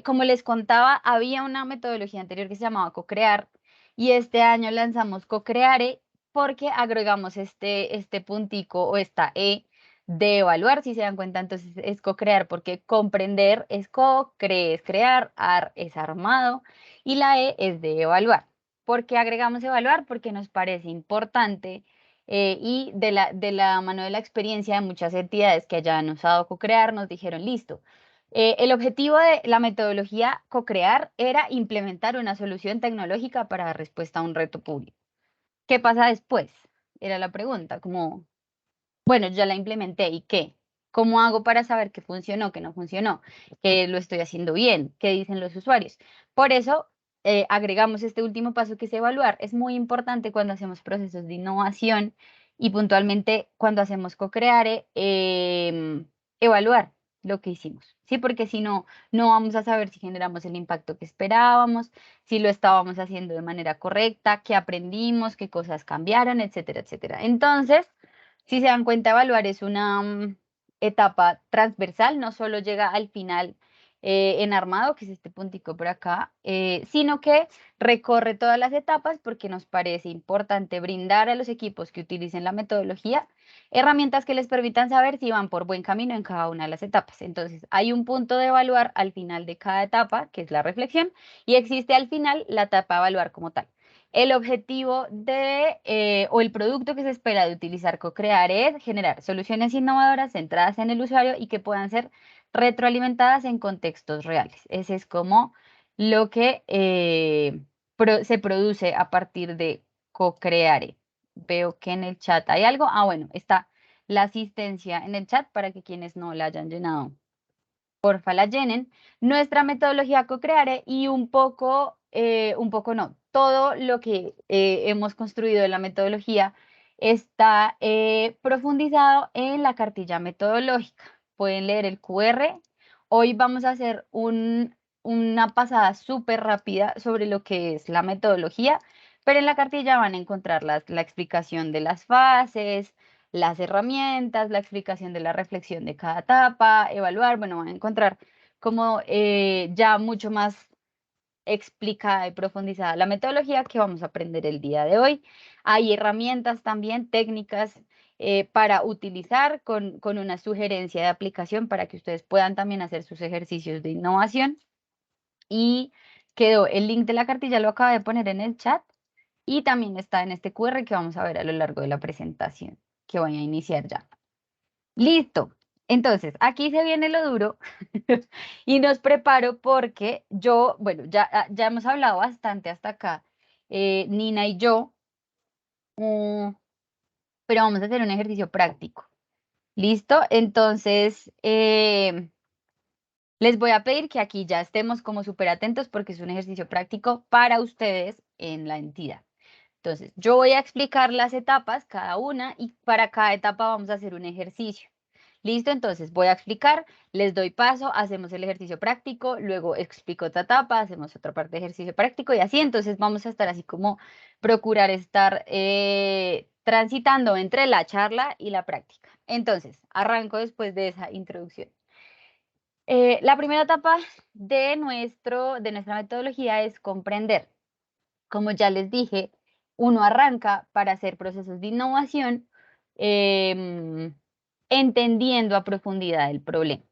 Como les contaba, había una metodología anterior que se llamaba co-crear y este año lanzamos co-creare porque agregamos este puntico o esta E de evaluar, si se dan cuenta, entonces es co-crear porque comprender es co-cre es crear, ar es armado y la E es de evaluar. ¿Por qué agregamos evaluar? Porque nos parece importante y de la mano de la experiencia de muchas entidades que hayan usado co-crear, nos dijeron, listo, el objetivo de la metodología co-crear era implementar una solución tecnológica para dar respuesta a un reto público. ¿Qué pasa después? Era la pregunta, como bueno, ya la implementé, ¿y qué? ¿Cómo hago para saber qué funcionó, qué no funcionó, que lo estoy haciendo bien, qué dicen los usuarios? Por eso agregamos este último paso que es evaluar. Es muy importante cuando hacemos procesos de innovación y puntualmente cuando hacemos co-creare, evaluar lo que hicimos, ¿sí? Porque si no, no vamos a saber si generamos el impacto que esperábamos, si lo estábamos haciendo de manera correcta, qué aprendimos, qué cosas cambiaron, etcétera, etcétera. Entonces, si se dan cuenta, evaluar es una etapa transversal, no solo llega al final en armado, que es este puntico por acá, sino que recorre todas las etapas porque nos parece importante brindar a los equipos que utilicen la metodología herramientas que les permitan saber si van por buen camino en cada una de las etapas. Entonces, hay un punto de evaluar al final de cada etapa, que es la reflexión, y existe al final la etapa de evaluar como tal. El objetivo o el producto que se espera de utilizar co-crear es generar soluciones innovadoras centradas en el usuario y que puedan ser retroalimentadas en contextos reales. Ese es como lo que se produce a partir de co-creare. Veo que en el chat hay algo. Ah, bueno, está la asistencia en el chat para que quienes no la hayan llenado porfa la llenen, nuestra metodología co-creare y un poco no, todo lo que hemos construido en la metodología está profundizado en la cartilla metodológica. Pueden leer el QR. Hoy vamos a hacer una pasada súper rápida sobre lo que es la metodología, pero en la cartilla van a encontrar la explicación de las fases, las herramientas, la explicación de la reflexión de cada etapa, evaluar, bueno, van a encontrar como ya mucho más explicada y profundizada la metodología que vamos a aprender el día de hoy. Hay herramientas también técnicas para utilizar con una sugerencia de aplicación para que ustedes puedan también hacer sus ejercicios de innovación. Y quedó el link de la cartilla, lo acabo de poner en el chat y también está en este QR que vamos a ver a lo largo de la presentación que voy a iniciar ya. Listo. Entonces, aquí se viene lo duro y nos preparo porque yo, bueno, ya hemos hablado bastante hasta acá, Nina y yo, pero vamos a hacer un ejercicio práctico. ¿Listo? Entonces, les voy a pedir que aquí ya estemos como súper atentos porque es un ejercicio práctico para ustedes en la entidad. Entonces, yo voy a explicar las etapas, cada una, y para cada etapa vamos a hacer un ejercicio. ¿Listo? Entonces, voy a explicar, les doy paso, hacemos el ejercicio práctico, luego explico otra etapa, hacemos otra parte de ejercicio práctico y así. Entonces, vamos a estar así como procurar estar transitando entre la charla y la práctica. Entonces, arranco después de esa introducción. La primera etapa de nuestra metodología es comprender. Como ya les dije, uno arranca para hacer procesos de innovación em, entendiendo a profundidad el problema,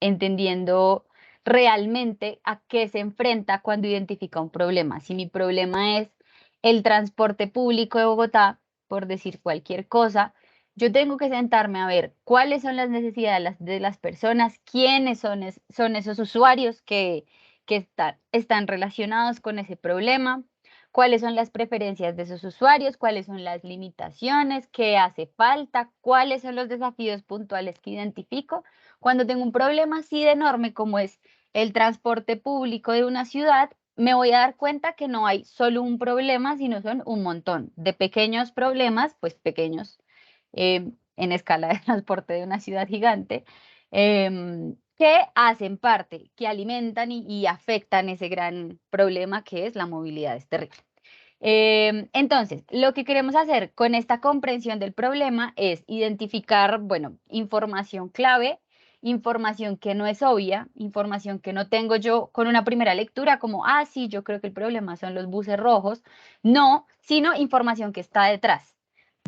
entendiendo realmente a qué se enfrenta cuando identifica un problema. Si mi problema es el transporte público de Bogotá, por decir cualquier cosa, yo tengo que sentarme a ver cuáles son las necesidades de las personas, quiénes son esos usuarios que están relacionados con ese problema, cuáles son las preferencias de esos usuarios, cuáles son las limitaciones, qué hace falta, cuáles son los desafíos puntuales que identifico cuando tengo un problema así de enorme como es el transporte público de una ciudad. Me voy a dar cuenta que no hay solo un problema, sino son un montón de pequeños problemas, pues pequeños en escala de transporte de una ciudad gigante, que hacen parte, que alimentan y afectan ese gran problema que es la movilidad es terrible. Entonces, lo que queremos hacer con esta comprensión del problema es identificar, bueno, información clave, información que no es obvia, información que no tengo yo con una primera lectura, como, ah, sí, yo creo que el problema son los buses rojos. No, sino información que está detrás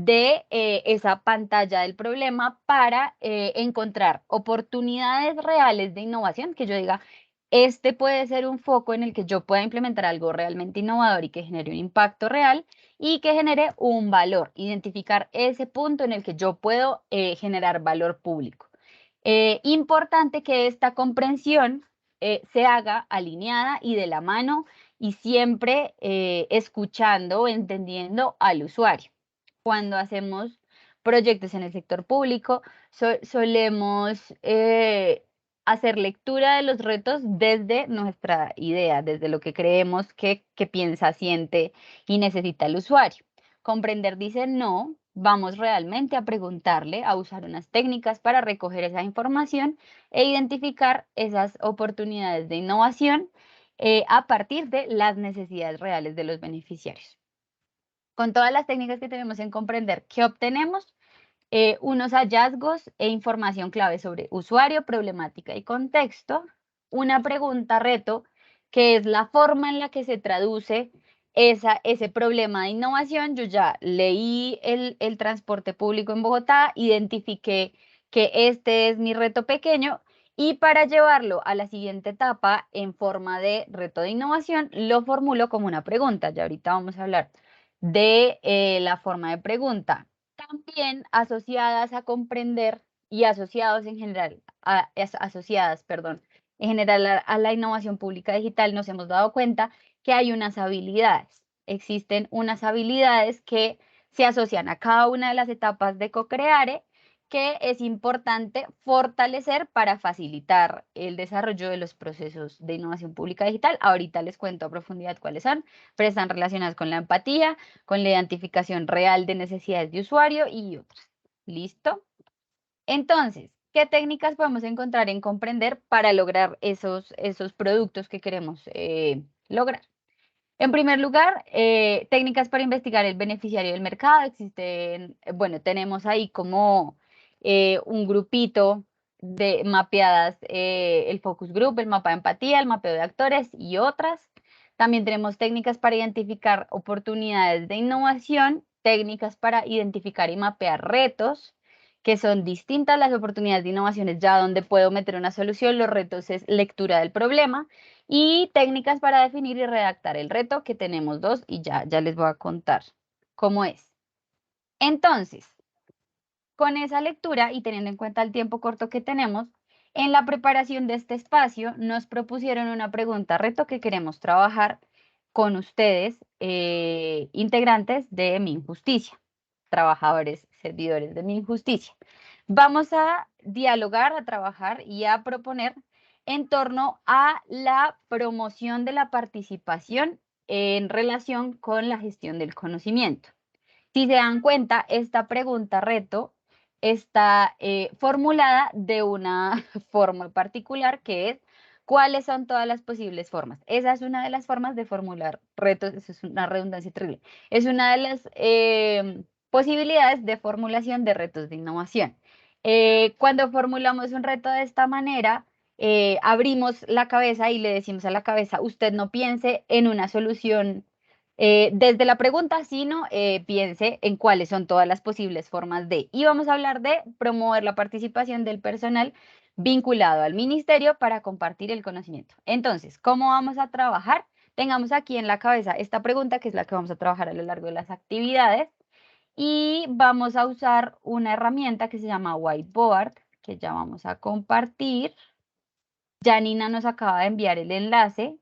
de esa pantalla del problema para encontrar oportunidades reales de innovación, que yo diga, este puede ser un foco en el que yo pueda implementar algo realmente innovador y que genere un impacto real y que genere un valor, identificar ese punto en el que yo puedo generar valor público. Importante que esta comprensión se haga alineada y de la mano y siempre escuchando o entendiendo al usuario. Cuando hacemos proyectos en el sector público, solemos hacer lectura de los retos desde nuestra idea, desde lo que creemos que piensa, siente y necesita el usuario. Comprender dice no, vamos realmente a preguntarle, a usar unas técnicas para recoger esa información e identificar esas oportunidades de innovación a partir de las necesidades reales de los beneficiarios. Con todas las técnicas que tenemos en comprender qué obtenemos, unos hallazgos e información clave sobre usuario, problemática y contexto, una pregunta reto, que es la forma en la que se traduce ese problema de innovación. Yo ya leí el transporte público en Bogotá, identifiqué que este es mi reto pequeño y para llevarlo a la siguiente etapa en forma de reto de innovación, lo formulo como una pregunta. Ya ahorita vamos a hablar de la forma de pregunta también asociadas a comprender y asociados en general, asociadas, perdón, en general a la innovación pública digital, nos hemos dado cuenta que hay unas habilidades. Existen unas habilidades que se asocian a cada una de las etapas de CoCreare que es importante fortalecer para facilitar el desarrollo de los procesos de innovación pública digital. Ahorita les cuento a profundidad cuáles son, pero están relacionadas con la empatía, con la identificación real de necesidades de usuario y otras. ¿Listo? Entonces, ¿qué técnicas podemos encontrar en comprender para lograr esos productos que queremos lograr? En primer lugar, técnicas para investigar el beneficiario del mercado. Existen, bueno, tenemos ahí como un grupito de mapeadas, el focus group, el mapa de empatía, el mapeo de actores y otras. También tenemos técnicas para identificar oportunidades de innovación, técnicas para identificar y mapear retos, que son distintas las oportunidades de innovaciones ya donde puedo meter una solución, los retos es lectura del problema y técnicas para definir y redactar el reto, que tenemos dos y ya les voy a contar cómo es. Entonces, con esa lectura y teniendo en cuenta el tiempo corto que tenemos, en la preparación de este espacio nos propusieron una pregunta reto que queremos trabajar con ustedes, integrantes de Mi Injusticia, trabajadores, servidores de Mi Injusticia. Vamos a dialogar, a trabajar y a proponer en torno a la promoción de la participación en relación con la gestión del conocimiento. Si se dan cuenta, esta pregunta reto está formulada de una forma particular que es ¿cuáles son todas las posibles formas? Esa es una de las formas de formular retos, eso es una redundancia terrible. Es una de las posibilidades de formulación de retos de innovación. Cuando formulamos un reto de esta manera, abrimos la cabeza y le decimos a la cabeza, usted no piense en una solución desde la pregunta, sino piense en cuáles son todas las posibles formas de. Y vamos a hablar de promover la participación del personal vinculado al ministerio para compartir el conocimiento. Entonces, ¿cómo vamos a trabajar? Tengamos aquí en la cabeza esta pregunta, que es la que vamos a trabajar a lo largo de las actividades. Y vamos a usar una herramienta que se llama Whiteboard, que ya vamos a compartir. Janina nos acaba de enviar el enlace.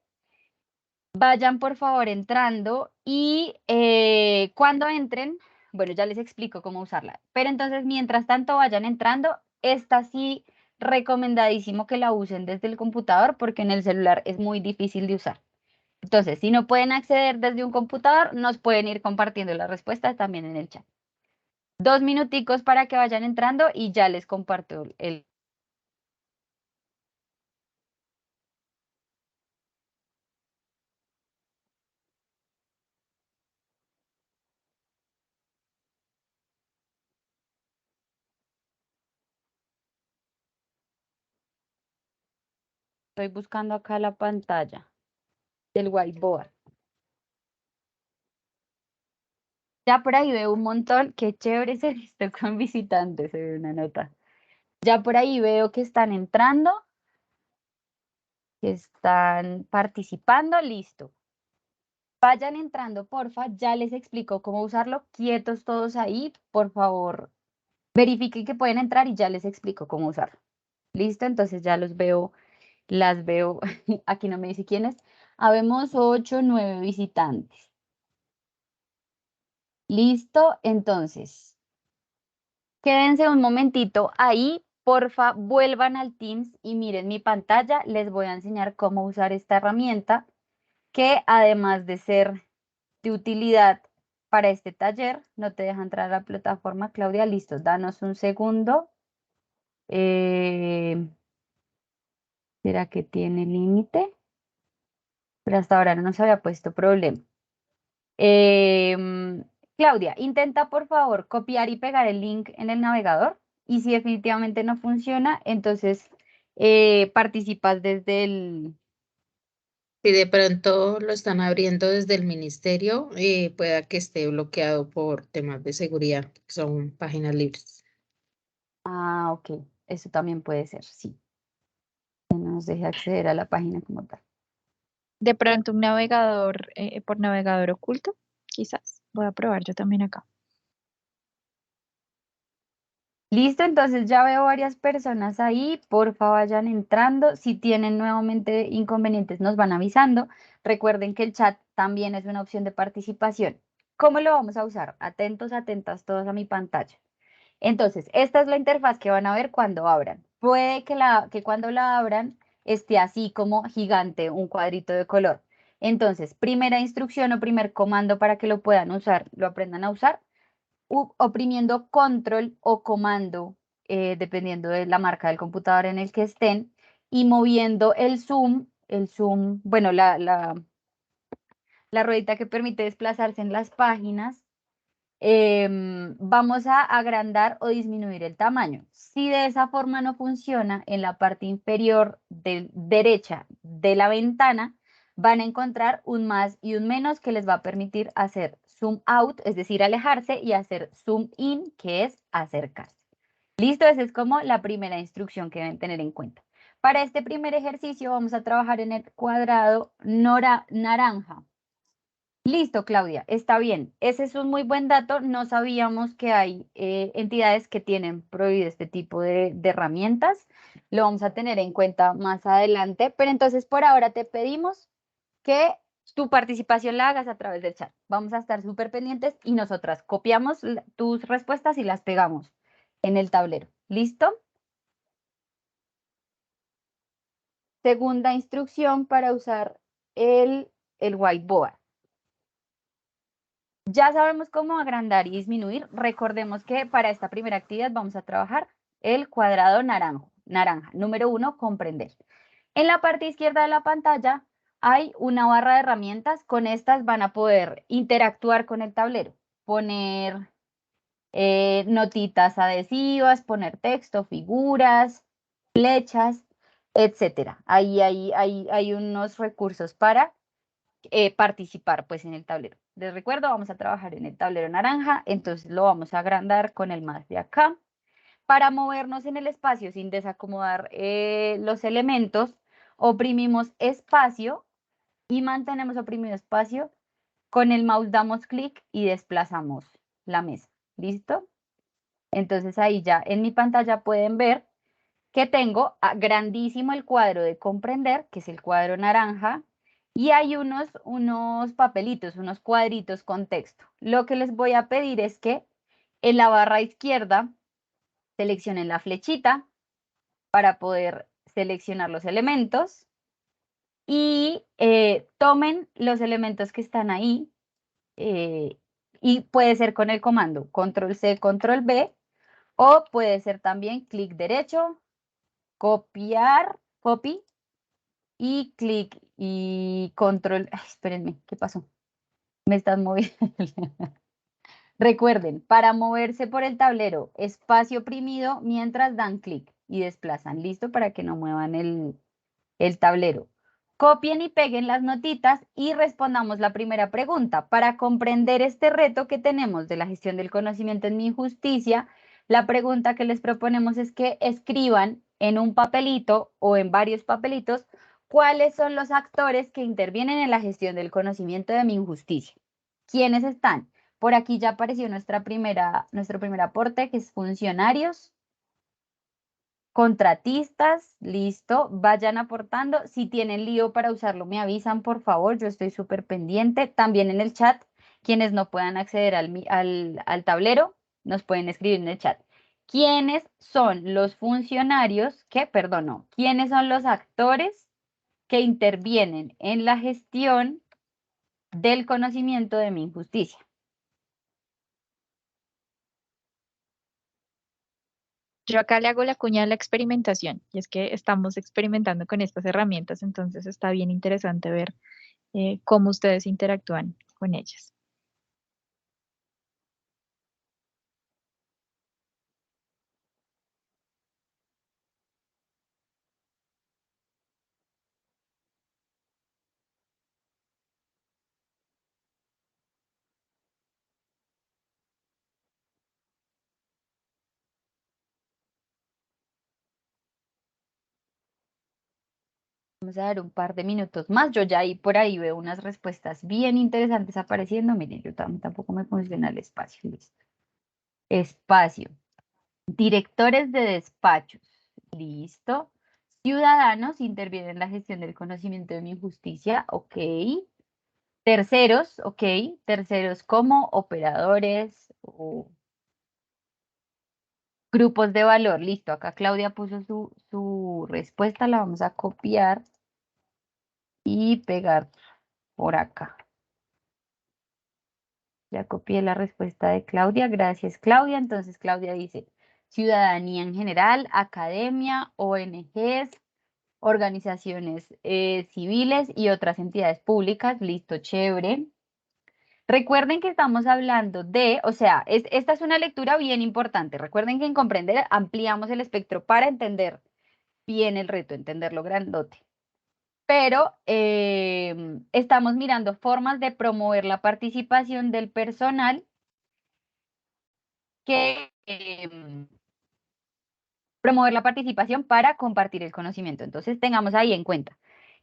Vayan por favor entrando y cuando entren, bueno, ya les explico cómo usarla, pero entonces mientras tanto vayan entrando, esta sí recomendadísimo que la usen desde el computador porque en el celular es muy difícil de usar. Entonces, si no pueden acceder desde un computador, nos pueden ir compartiendo las respuestas también en el chat. 2 minuticos para que vayan entrando y ya les comparto el Estoy buscando acá la pantalla del whiteboard. Ya por ahí veo un montón, qué chévere se esto con visitantes, se ve una nota. Ya por ahí veo que están entrando, que están participando, listo. Vayan entrando, porfa, ya les explico cómo usarlo, quietos todos ahí, por favor, verifiquen que pueden entrar y ya les explico cómo usarlo. Listo, entonces ya los veo, las veo, aquí no me dice quiénes, habemos 8, 9 visitantes. Listo, entonces, quédense un momentito ahí, porfa, vuelvan al Teams y miren mi pantalla, les voy a enseñar cómo usar esta herramienta que además de ser de utilidad para este taller, no te deja entrar a la plataforma, Claudia, listo, danos un segundo. ¿Será que tiene límite? Pero hasta ahora no nos había puesto problema. Claudia, intenta por favor copiar y pegar el link en el navegador y si definitivamente no funciona, entonces participas desde el... Si de pronto lo están abriendo desde el ministerio, pueda que esté bloqueado por temas de seguridad, que son páginas libres. Ah, ok, eso también puede ser, sí. Que no nos deje acceder a la página como tal. De pronto un navegador por navegador oculto, quizás. Voy a probar yo también acá. Listo, entonces ya veo varias personas ahí, porfa vayan entrando. Si tienen nuevamente inconvenientes, nos van avisando. Recuerden que el chat también es una opción de participación. ¿Cómo lo vamos a usar? Atentos, atentas todos a mi pantalla. Entonces, esta es la interfaz que van a ver cuando abran. Puede que cuando la abran esté así como gigante, un cuadrito de color. Entonces, primera instrucción o primer comando para que lo puedan usar, lo aprendan a usar oprimiendo control o comando, dependiendo de la marca del computador en el que estén, y moviendo el zoom, bueno, la ruedita que permite desplazarse en las páginas, vamos a agrandar o disminuir el tamaño. Si de esa forma no funciona, en la parte inferior derecha de la ventana van a encontrar un más y un menos que les va a permitir hacer zoom out, es decir, alejarse, y hacer zoom in, que es acercarse. Listo, esa es como la primera instrucción que deben tener en cuenta. Para este primer ejercicio vamos a trabajar en el cuadrado naranja. Listo, Claudia, está bien. Ese es un muy buen dato. No sabíamos que hay entidades que tienen prohibido este tipo de herramientas. Lo vamos a tener en cuenta más adelante, pero entonces por ahora te pedimos que tu participación la hagas a través del chat. Vamos a estar súper pendientes y nosotras copiamos tus respuestas y las pegamos en el tablero. ¿Listo? Segunda instrucción para usar el whiteboard. Ya sabemos cómo agrandar y disminuir. Recordemos que para esta primera actividad vamos a trabajar el cuadrado naranja. Número 1, comprender. En la parte izquierda de la pantalla hay una barra de herramientas. Con estas van a poder interactuar con el tablero, poner notitas adhesivas, poner texto, figuras, flechas, etcétera. Ahí hay unos recursos para participar pues en el tablero. Les recuerdo, vamos a trabajar en el tablero naranja, entonces lo vamos a agrandar con el más de acá. Para movernos en el espacio sin desacomodar los elementos, oprimimos espacio y mantenemos oprimido espacio. Con el mouse damos clic y desplazamos la mesa. ¿Listo? Entonces ahí ya en mi pantalla pueden ver que tengo grandísimo el cuadro de comprender, que es el cuadro naranja, y hay unos papelitos, unos cuadritos con texto. Lo que les voy a pedir es que en la barra izquierda seleccionen la flechita para poder seleccionar los elementos y tomen los elementos que están ahí eh, y puede ser con el comando control C, control V o puede ser también clic derecho, copiar, copy y clic y control. Ay, espérenme, ¿qué pasó? Me están moviendo. Recuerden, para moverse por el tablero, espacio oprimido mientras dan clic y desplazan. ¿Listo? Para que no muevan el tablero. Copien y peguen las notitas y respondamos la primera pregunta. Para comprender este reto que tenemos de la gestión del conocimiento en Mi Justicia, la pregunta que les proponemos es que escriban en un papelito o en varios papelitos cuáles son los actores que intervienen en la gestión del conocimiento de Mi Justicia. ¿Quiénes están? Por aquí ya apareció nuestro primer aporte, que es funcionarios, contratistas, listo, vayan aportando. Si tienen lío para usarlo, me avisan, por favor, yo estoy súper pendiente. También en el chat, quienes no puedan acceder al tablero, nos pueden escribir en el chat. ¿Quiénes son los funcionarios perdón, no, quiénes son los actores que intervienen en la gestión del conocimiento de Mi Justicia? Yo acá le hago la cuña de la experimentación, y es que estamos experimentando con estas herramientas, entonces está bien interesante ver cómo ustedes interactúan con ellas. Vamos a dar un par de minutos más. Yo ya ahí por ahí veo unas respuestas bien interesantes apareciendo. Miren, yo tampoco me funciona el espacio. Listo. Espacio. Directores de despachos. Listo. Ciudadanos intervienen en la gestión del conocimiento de Mi Justicia. Ok. Terceros. Ok. Terceros como operadores o grupos de valor. Listo. Acá Claudia puso su respuesta. La vamos a copiar y pegar por acá. Ya copié la respuesta de Claudia. Gracias, Claudia. Entonces, Claudia dice, ciudadanía en general, academia, ONGs, organizaciones civiles y otras entidades públicas. Listo, chévere. Recuerden que estamos hablando o sea, esta es una lectura bien importante. Recuerden que en comprender ampliamos el espectro para entender bien el reto, entenderlo grandote. Pero estamos mirando formas de promover la participación del personal que promover la participación para compartir el conocimiento. Entonces, tengamos ahí en cuenta.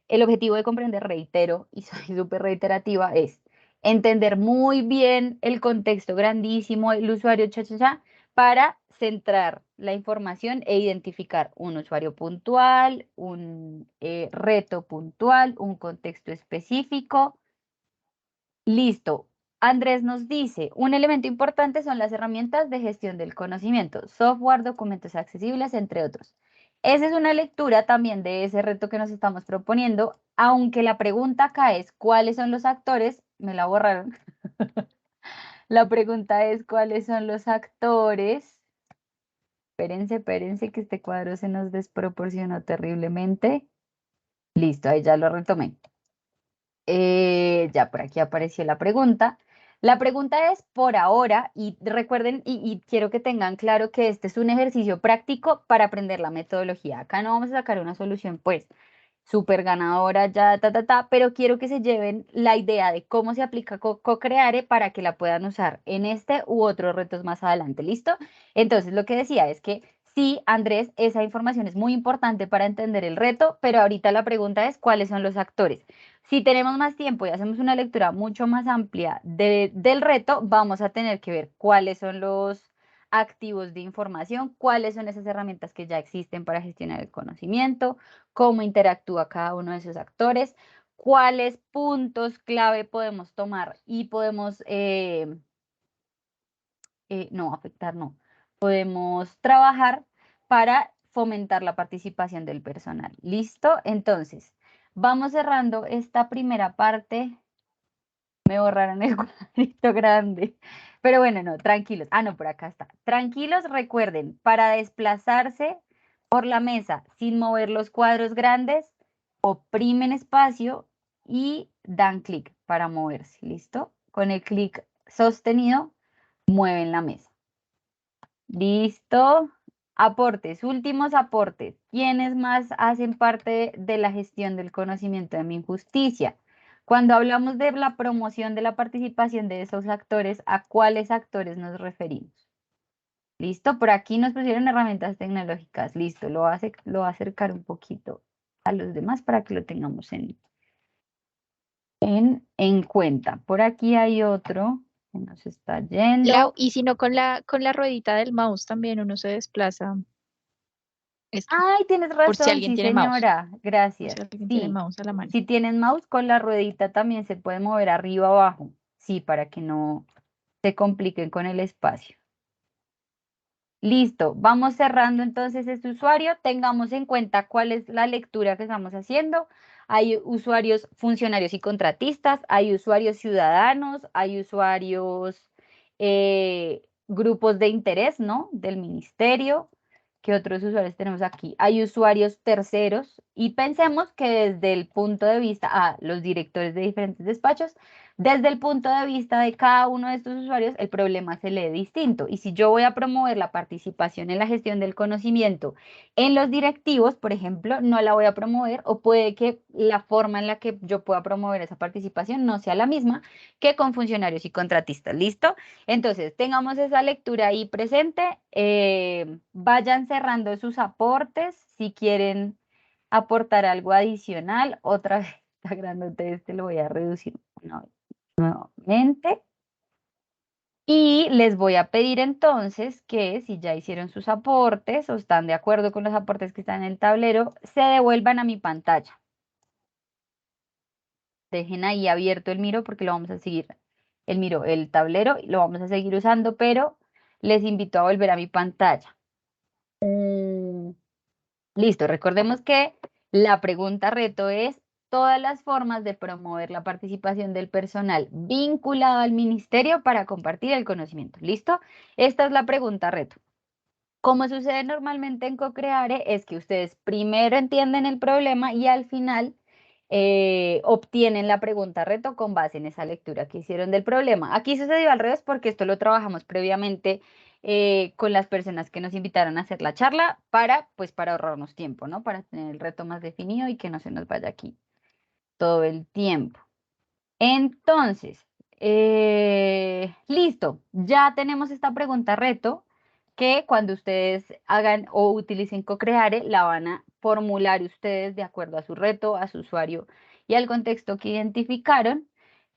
El objetivo de comprender, reitero, y soy súper reiterativa, es entender muy bien el contexto grandísimo, el usuario, para centrar la información e identificar un usuario puntual, un reto puntual, un contexto específico. Listo. Andrés nos dice, un elemento importante son las herramientas de gestión del conocimiento, software, documentos accesibles, entre otros. Esa es una lectura también de ese reto que nos estamos proponiendo, aunque la pregunta acá es, ¿cuáles son los actores? Me la borraron. La pregunta es, ¿cuáles son los actores? Espérense que este cuadro se nos desproporcionó terriblemente. Listo, ahí ya lo retomé. Ya por aquí apareció la pregunta. La pregunta es por ahora, y recuerden, y quiero que tengan claro que este es un ejercicio práctico para aprender la metodología. Acá no vamos a sacar una solución, pues, súper ganadora, ya, pero quiero que se lleven la idea de cómo se aplica Co-Creare para que la puedan usar en este u otros retos más adelante. ¿Listo? Entonces, lo que decía es que sí, Andrés, esa información es muy importante para entender el reto, pero ahorita la pregunta es, ¿cuáles son los actores? Si tenemos más tiempo y hacemos una lectura mucho más amplia del reto, vamos a tener que ver cuáles son los activos de información, cuáles son esas herramientas que ya existen para gestionar el conocimiento, cómo interactúa cada uno de esos actores, cuáles puntos clave podemos tomar y podemos, no, afectar, no, podemos trabajar para fomentar la participación del personal. ¿Listo? Entonces, vamos cerrando esta primera parte. Me borraron el cuadrito grande. Pero bueno, no, tranquilos. Ah, no, por acá está. Tranquilos, recuerden, para desplazarse por la mesa sin mover los cuadros grandes, oprimen espacio y dan clic para moverse. ¿Listo? Con el clic sostenido, mueven la mesa. ¿Listo? Aportes, últimos aportes. ¿Quiénes más hacen parte de la gestión del conocimiento de mi injusticia? Cuando hablamos de la promoción de la participación de esos actores, ¿a cuáles actores nos referimos? ¿Listo? Por aquí nos pusieron herramientas tecnológicas. Listo, lo voy a acercar un poquito a los demás para que lo tengamos en cuenta. Por aquí hay otro que nos está yendo. Lau, y si no con la ruedita del mouse también uno se desplaza. Ay, tienes Por si razón, alguien sí, tiene mouse. señora. Por Gracias. si alguien tiene Sí, mouse a la mano. si tienen mouse con la ruedita también se puede mover arriba o abajo. Sí, para que no se compliquen con el espacio. Listo, vamos cerrando entonces este usuario. Tengamos en cuenta cuál es la lectura que estamos haciendo. Hay usuarios funcionarios y contratistas, hay usuarios ciudadanos, hay usuarios grupos de interés, ¿no? Del ministerio. ¿Qué otros usuarios tenemos aquí? Hay usuarios terceros y pensemos que desde el punto de vista, los directores de diferentes despachos, desde el punto de vista de cada uno de estos usuarios, el problema se lee distinto. Y si yo voy a promover la participación en la gestión del conocimiento en los directivos, por ejemplo, no la voy a promover o puede que la forma en la que yo pueda promover esa participación no sea la misma que con funcionarios y contratistas. ¿Listo? Entonces, tengamos esa lectura ahí presente. Vayan cerrando sus aportes si quieren aportar algo adicional. Otra vez, está grandote este, lo voy a reducir nuevamente. Y les voy a pedir entonces que si ya hicieron sus aportes o están de acuerdo con los aportes que están en el tablero, se devuelvan a mi pantalla. Dejen ahí abierto el Miro porque lo vamos a seguir, el tablero, lo vamos a seguir usando, pero les invito a volver a mi pantalla. Listo, recordemos que la pregunta reto es todas las formas de promover la participación del personal vinculado al ministerio para compartir el conocimiento. ¿Listo? Esta es la pregunta reto. Como sucede normalmente en CoCreare, es que ustedes primero entienden el problema y al final obtienen la pregunta reto con base en esa lectura que hicieron del problema. Aquí sucedió al revés porque esto lo trabajamos previamente con las personas que nos invitaron a hacer la charla pues para ahorrarnos tiempo, ¿no? Para tener el reto más definido y que no se nos vaya aquí todo el tiempo. Entonces, listo, ya tenemos esta pregunta reto que cuando ustedes hagan o utilicen CoCreare, la van a formular ustedes de acuerdo a su reto, a su usuario y al contexto que identificaron.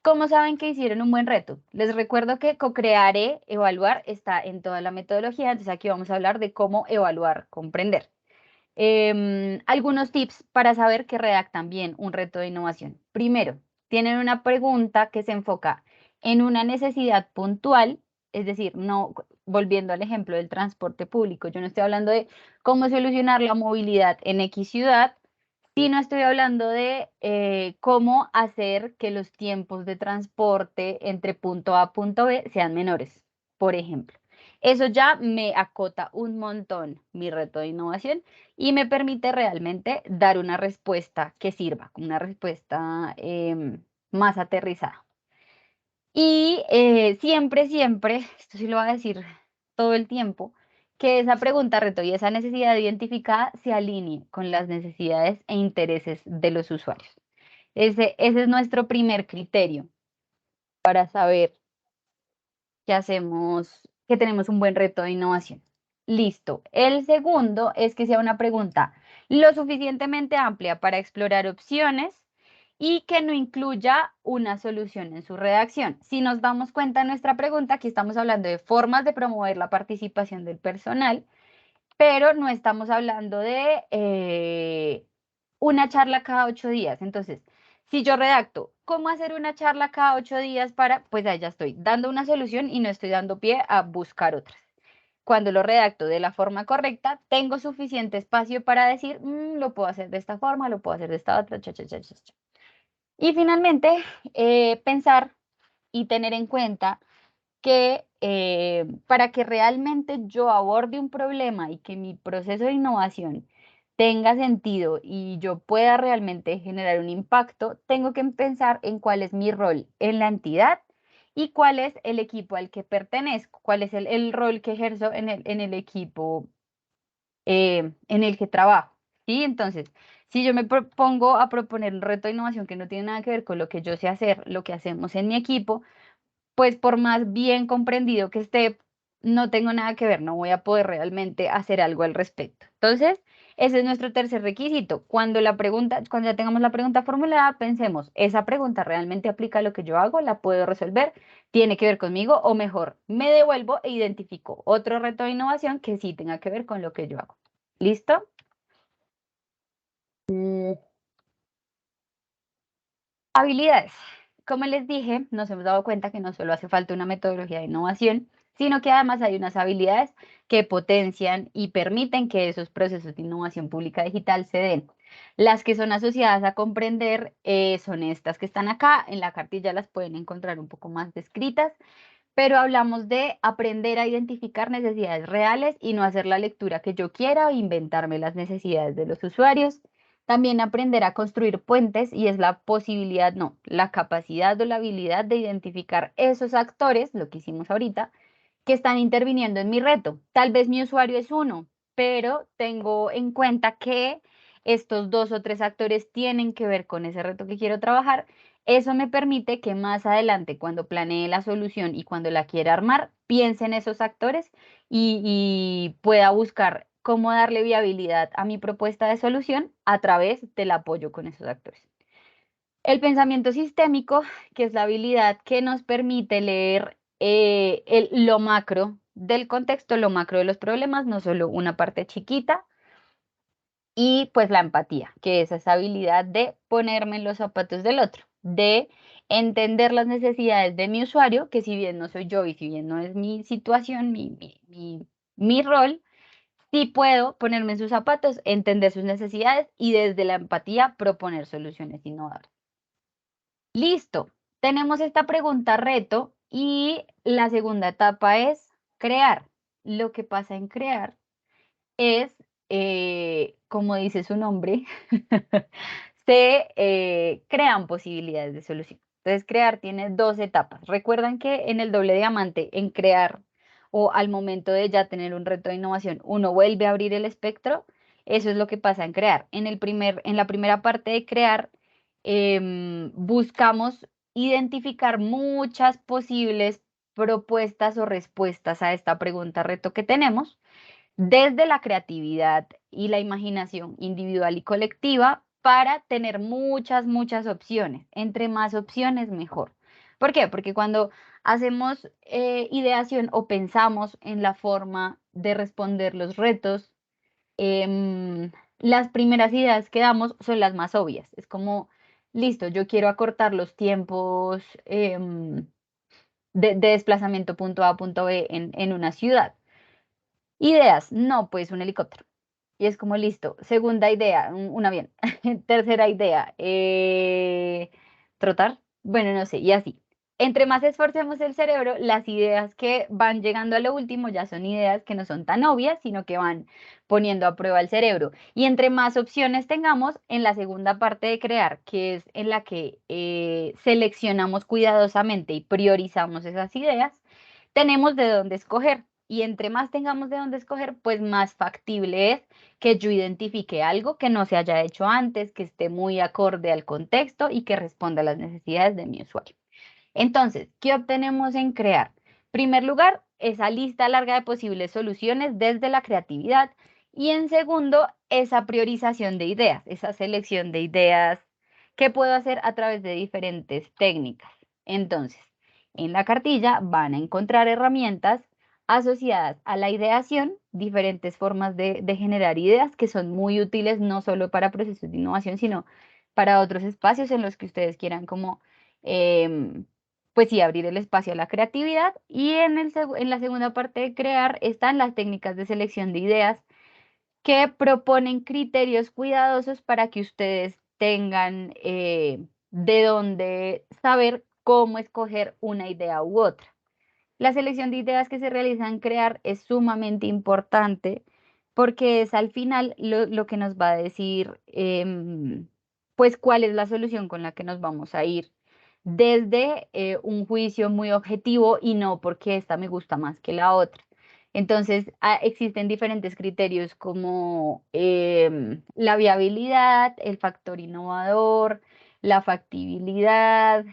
¿Cómo saben que hicieron un buen reto? Les recuerdo que CoCreare, evaluar, está en toda la metodología, entonces aquí vamos a hablar de cómo evaluar, comprender. Algunos tips para saber que redactan bien un reto de innovación. Primero, tienen una pregunta que se enfoca en una necesidad puntual, es decir, no volviendo al ejemplo del transporte público, yo no estoy hablando de cómo solucionar la movilidad en X ciudad, sino estoy hablando de cómo hacer que los tiempos de transporte entre punto A y punto B sean menores, por ejemplo. Eso ya me acota un montón mi reto de innovación y me permite realmente dar una respuesta que sirva, una respuesta más aterrizada. Y siempre, esto sí lo voy a decir todo el tiempo, que esa pregunta reto y esa necesidad identificada se alinee con las necesidades e intereses de los usuarios. Ese es nuestro primer criterio para saber que hacemos, que tenemos un buen reto de innovación. Listo. El segundo es que sea una pregunta lo suficientemente amplia para explorar opciones y que no incluya una solución en su redacción. Si nos damos cuenta en nuestra pregunta, aquí estamos hablando de formas de promover la participación del personal, pero no estamos hablando de una charla cada 8 días. Entonces, si yo redacto cómo hacer una charla cada 8 días pues ahí ya estoy dando una solución y no estoy dando pie a buscar otras. Cuando lo redacto de la forma correcta, tengo suficiente espacio para decir, lo puedo hacer de esta forma, lo puedo hacer de esta otra, cha, cha, cha, cha, cha". Y finalmente, pensar y tener en cuenta que para que realmente yo aborde un problema y que mi proceso de innovación tenga sentido y yo pueda realmente generar un impacto, tengo que pensar en cuál es mi rol en la entidad y cuál es el equipo al que pertenezco, cuál es el rol que ejerzo en el equipo en el que trabajo, ¿sí? Entonces, si yo me propongo a proponer un reto de innovación que no tiene nada que ver con lo que yo sé hacer, lo que hacemos en mi equipo, pues por más bien comprendido que esté, no tengo nada que ver, no voy a poder realmente hacer algo al respecto. Entonces, ese es nuestro tercer requisito. Cuando ya tengamos la pregunta formulada, pensemos, ¿esa pregunta realmente aplica a lo que yo hago? ¿La puedo resolver? ¿Tiene que ver conmigo? O mejor, me devuelvo e identifico otro reto de innovación que sí tenga que ver con lo que yo hago. ¿Listo? Habilidades. Como les dije, nos hemos dado cuenta que no solo hace falta una metodología de innovación, sino que además hay unas habilidades que potencian y permiten que esos procesos de innovación pública digital se den. Las que son asociadas a comprender son estas que están acá. En la cartilla las pueden encontrar un poco más descritas, pero hablamos de aprender a identificar necesidades reales y no hacer la lectura que yo quiera o inventarme las necesidades de los usuarios. También aprender a construir puentes y es la posibilidad, no, la capacidad o la habilidad de identificar esos actores, lo que hicimos ahorita, que están interviniendo en mi reto. Tal vez mi usuario es uno, pero tengo en cuenta que estos dos o tres actores tienen que ver con ese reto que quiero trabajar. Eso me permite que más adelante, cuando planee la solución y cuando la quiera armar, piense en esos actores y pueda buscar cómo darle viabilidad a mi propuesta de solución a través del apoyo con esos actores. El pensamiento sistémico, que es la habilidad que nos permite leer lo macro del contexto, lo macro de los problemas, no solo una parte chiquita. Y pues la empatía, que es esa habilidad de ponerme en los zapatos del otro, de entender las necesidades de mi usuario, que si bien no soy yo y si bien no es mi situación, mi rol, sí puedo ponerme en sus zapatos, entender sus necesidades y desde la empatía proponer soluciones innovadoras. Listo, tenemos esta pregunta reto y la segunda etapa es crear. Lo que pasa en crear es, como dice su nombre, se crean posibilidades de solución. Entonces, crear tiene dos etapas. Recuerdan que en el doble diamante, en crear o al momento de ya tener un reto de innovación, uno vuelve a abrir el espectro. Eso es lo que pasa en crear. En la primera parte de crear, buscamos identificar muchas posibles propuestas o respuestas a esta pregunta reto que tenemos desde la creatividad y la imaginación individual y colectiva para tener muchas opciones. Entre más opciones, mejor. ¿Por qué? Porque cuando hacemos ideación o pensamos en la forma de responder los retos, las primeras ideas que damos son las más obvias. Es como, listo, yo quiero acortar los tiempos de desplazamiento punto A a punto B en una ciudad. Ideas, no, pues un helicóptero. Y es como listo. Segunda idea, un avión. Tercera idea, trotar. Bueno, no sé, y así. Entre más esforcemos el cerebro, las ideas que van llegando a lo último ya son ideas que no son tan obvias, sino que van poniendo a prueba el cerebro. Y entre más opciones tengamos en la segunda parte de crear, que es en la que seleccionamos cuidadosamente y priorizamos esas ideas, tenemos de dónde escoger. Y entre más tengamos de dónde escoger, pues más factible es que yo identifique algo que no se haya hecho antes, que esté muy acorde al contexto y que responda a las necesidades de mi usuario. Entonces, ¿qué obtenemos en crear? En primer lugar, esa lista larga de posibles soluciones desde la creatividad y en segundo, esa priorización de ideas, esa selección de ideas que puedo hacer a través de diferentes técnicas. Entonces, en la cartilla van a encontrar herramientas asociadas a la ideación, diferentes formas de generar ideas que son muy útiles no solo para procesos de innovación, sino para otros espacios en los que ustedes quieran como pues sí, abrir el espacio a la creatividad. Y en la segunda parte de crear están las técnicas de selección de ideas que proponen criterios cuidadosos para que ustedes tengan de dónde saber cómo escoger una idea u otra. La selección de ideas que se realiza en crear es sumamente importante porque es al final lo que nos va a decir, pues, cuál es la solución con la que nos vamos a ir desde un juicio muy objetivo y no porque esta me gusta más que la otra. Entonces, existen diferentes criterios como la viabilidad, el factor innovador, la factibilidad,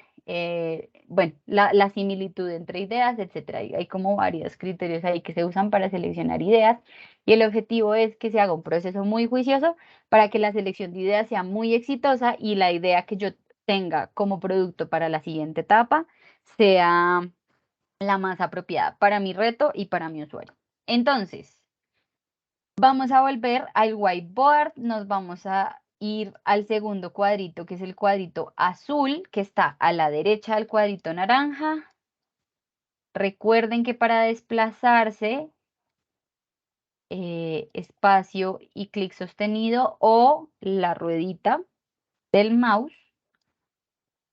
bueno, la similitud entre ideas, etcétera. Hay como varios criterios ahí que se usan para seleccionar ideas y el objetivo es que se haga un proceso muy juicioso para que la selección de ideas sea muy exitosa y la idea que yo tenga como producto para la siguiente etapa sea la más apropiada para mi reto y para mi usuario. Entonces, vamos a volver al whiteboard, nos vamos a ir al segundo cuadrito, que es el cuadrito azul, que está a la derecha del cuadrito naranja. Recuerden que para desplazarse, espacio y clic sostenido o la ruedita del mouse.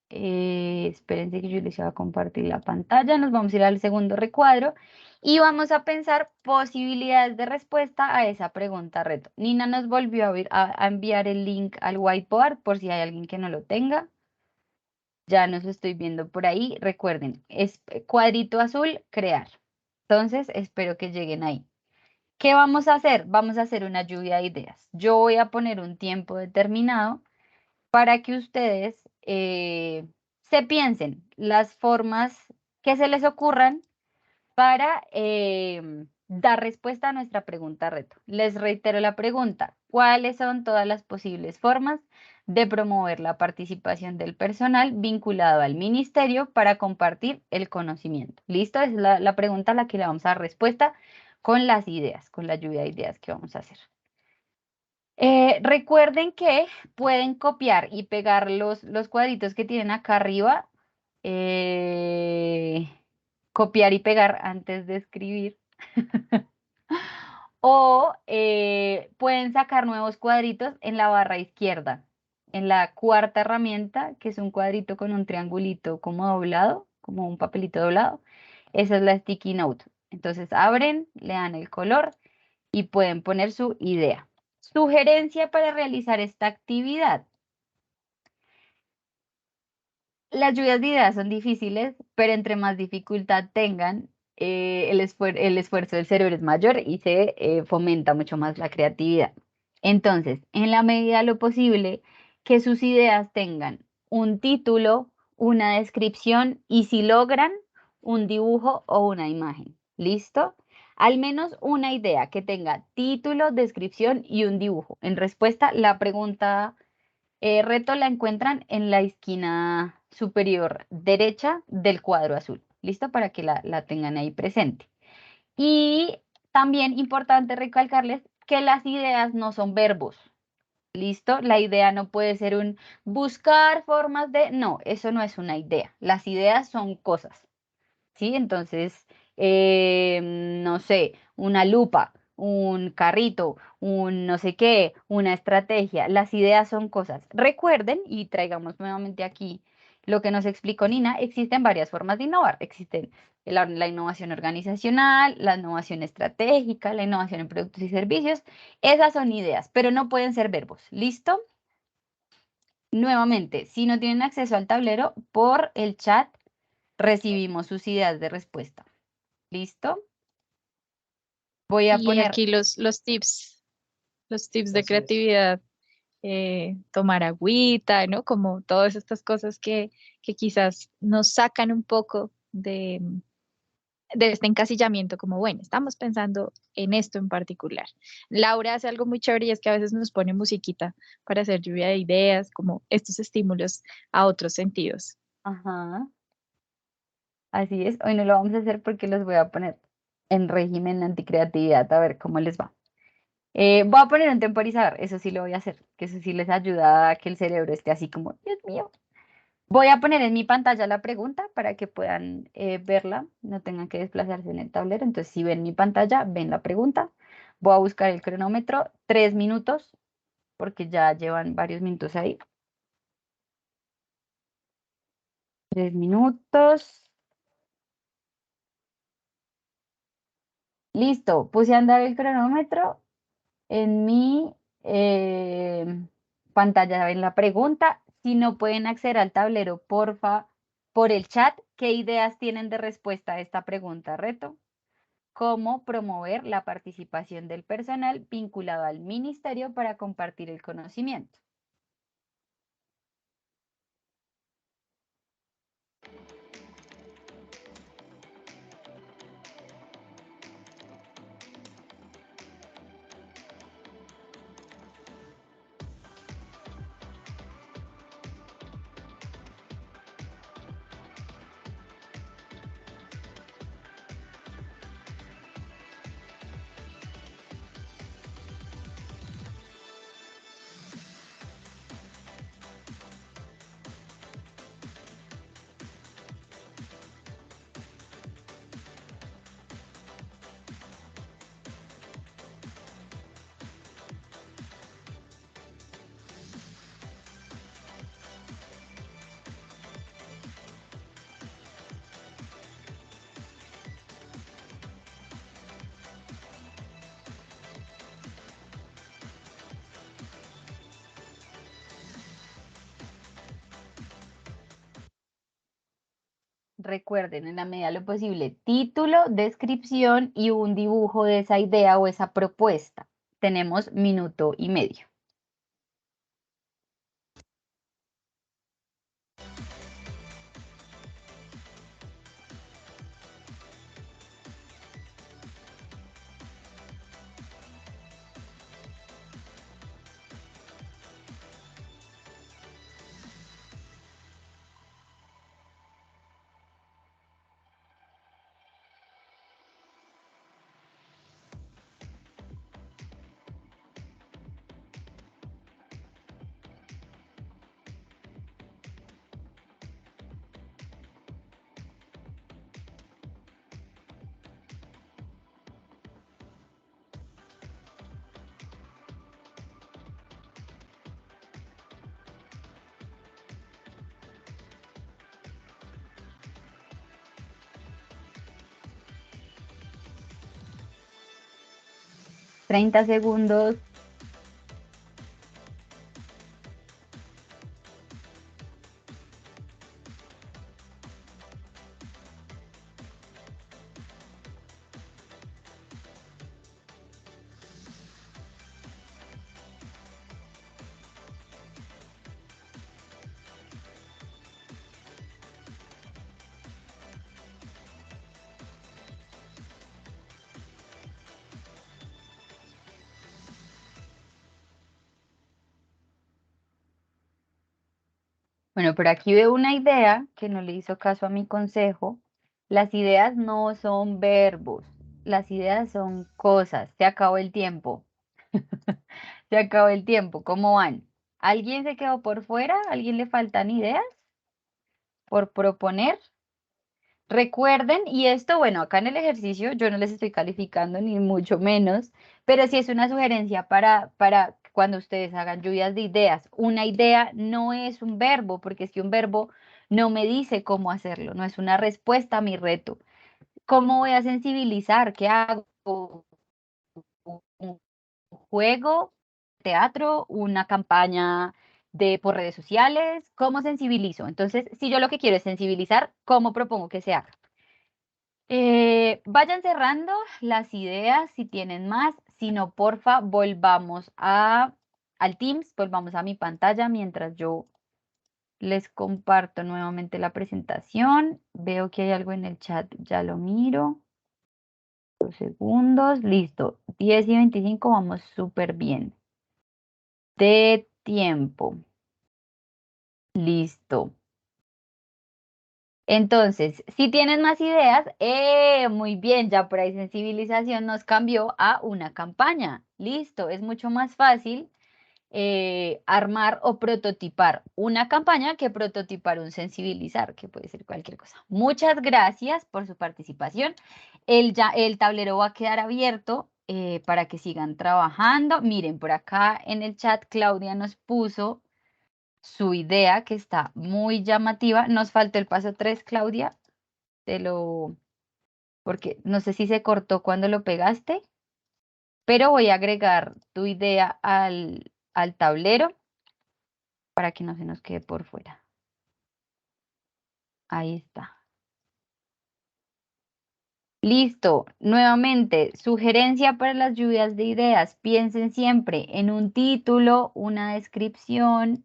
Espérense que yo les voy a compartir la pantalla. Nos vamos a ir al segundo recuadro y vamos a pensar posibilidades de respuesta a esa pregunta reto. Nina nos volvió a enviar el link al whiteboard por si hay alguien que no lo tenga. Ya nos lo estoy viendo por ahí. Recuerden, es cuadrito azul, crear. Entonces, espero que lleguen ahí. ¿Qué vamos a hacer? Vamos a hacer una lluvia de ideas. Yo voy a poner un tiempo determinado para que ustedes se piensen las formas que se les ocurran para dar respuesta a nuestra pregunta reto. Les reitero la pregunta, ¿cuáles son todas las posibles formas de promover la participación del personal vinculado al ministerio para compartir el conocimiento? ¿Listo? Es la pregunta a la que le vamos a dar respuesta con las ideas, con la lluvia de ideas que vamos a hacer. Recuerden que pueden copiar y pegar los cuadritos que tienen acá arriba. Copiar y pegar antes de escribir. O pueden sacar nuevos cuadritos en la barra izquierda. En la cuarta herramienta, que es un cuadrito con un triangulito como doblado, como un papelito doblado. Esa es la sticky note. Entonces abren, le dan el color y pueden poner su idea. Sugerencia para realizar esta actividad. Las lluvias de ideas son difíciles, pero entre más dificultad tengan, el esfuerzo del cerebro es mayor y se fomenta mucho más la creatividad. Entonces, en la medida de lo posible, que sus ideas tengan un título, una descripción y si logran, un dibujo o una imagen. ¿Listo? Al menos una idea que tenga título, descripción y un dibujo. En respuesta, la pregunta reto la encuentran en la esquina superior derecha del cuadro azul. ¿Listo? Para que la tengan ahí presente. Y también importante recalcarles que las ideas no son verbos. ¿Listo? La idea no puede ser un buscar formas de... No, eso no es una idea. Las ideas son cosas. ¿Sí? Entonces, no sé, una lupa, un carrito, un no sé qué, una estrategia. Las ideas son cosas. Recuerden, y traigamos nuevamente aquí lo que nos explicó Nina, existen varias formas de innovar. Existen la innovación organizacional, la innovación estratégica, la innovación en productos y servicios. Esas son ideas, pero no pueden ser verbos. ¿Listo? Nuevamente, si no tienen acceso al tablero, por el chat recibimos sus ideas de respuesta. ¿Listo? Voy a Y poner, aquí los tips de Así es. creatividad, tomar agüita, ¿no? Como todas estas cosas que quizás nos sacan un poco de este encasillamiento, como, bueno, estamos pensando en esto en particular. Laura hace algo muy chévere y es que a veces nos pone musiquita para hacer lluvia de ideas, como estos estímulos a otros sentidos. ajá, así es. Hoy no lo vamos a hacer porque los voy a poner en régimen anticreatividad, a ver cómo les va. Voy a poner un temporizador, eso sí lo voy a hacer, que eso sí les ayuda a que el cerebro esté así como, Dios mío. Voy a poner en mi pantalla la pregunta para que puedan verla, no tengan que desplazarse en el tablero. Entonces, si ven mi pantalla, ven la pregunta. Voy a buscar el cronómetro, 3 minutos, porque ya llevan varios minutos ahí. 3 minutos. Listo, puse a andar el cronómetro en mi pantalla. Ven la pregunta. Si no pueden acceder al tablero, porfa, por el chat, ¿qué ideas tienen de respuesta a esta pregunta, reto? cómo promover la participación del personal vinculado al ministerio para compartir el conocimiento. Recuerden, en la medida de lo posible, título, descripción y un dibujo de esa idea o esa propuesta. Tenemos 1 minuto y medio. ¿30 segundos? Bueno, pero aquí veo una idea que no le hizo caso a mi consejo. Las ideas no son verbos, las ideas son cosas. Se acabó el tiempo. Se acabó el tiempo. ¿Cómo van? ¿Alguien se quedó por fuera? ¿Alguien le faltan ideas por proponer? Recuerden, y esto, bueno, acá en el ejercicio yo no les estoy calificando ni mucho menos, pero sí es una sugerencia para cuando ustedes hagan lluvias de ideas. Una idea no es un verbo, porque es que un verbo no me dice cómo hacerlo, no es una respuesta a mi reto. ¿Cómo voy a sensibilizar? ¿Qué hago? ¿Un juego, teatro, una campaña por redes sociales? ¿Cómo sensibilizo? Entonces, si yo lo que quiero es sensibilizar, ¿cómo propongo que se haga? Vayan cerrando las ideas si tienen más, si no, porfa, volvamos al Teams, volvamos a mi pantalla mientras yo les comparto nuevamente la presentación. Veo que hay algo en el chat, ya lo miro. 2 segundos, listo. 10:25, vamos súper bien. De tiempo. Listo. Entonces, si tienes más ideas, muy bien, ya por ahí sensibilización nos cambió a una campaña. Listo, es mucho más fácil armar o prototipar una campaña que prototipar un sensibilizar, que puede ser cualquier cosa. Muchas gracias por su participación. El tablero va a quedar abierto para que sigan trabajando. Miren, por acá en el chat Claudia nos puso su idea que está muy llamativa. Nos faltó el paso 3, Claudia, porque no sé si se cortó cuando lo pegaste, pero voy a agregar tu idea al tablero para que no se nos quede por fuera. Ahí está. Listo. Nuevamente, sugerencia para las lluvias de ideas. Piensen siempre en un título, una descripción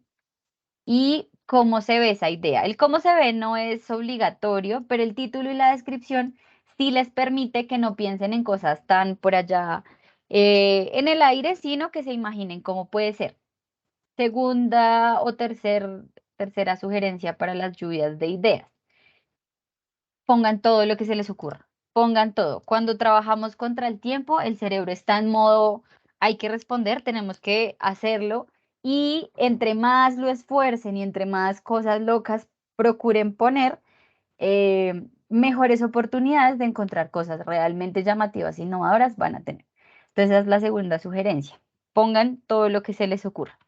y cómo se ve esa idea. El cómo se ve no es obligatorio, pero el título y la descripción sí les permite que no piensen en cosas tan por allá en el aire, sino que se imaginen cómo puede ser. Segunda o tercera sugerencia para las lluvias de ideas. Pongan todo lo que se les ocurra. Pongan todo. Cuando trabajamos contra el tiempo, el cerebro está en modo, hay que responder, tenemos que hacerlo. Y entre más lo esfuercen y entre más cosas locas procuren poner, mejores oportunidades de encontrar cosas realmente llamativas e innovadoras van a tener. Entonces, esa es la segunda sugerencia. Pongan todo lo que se les ocurra.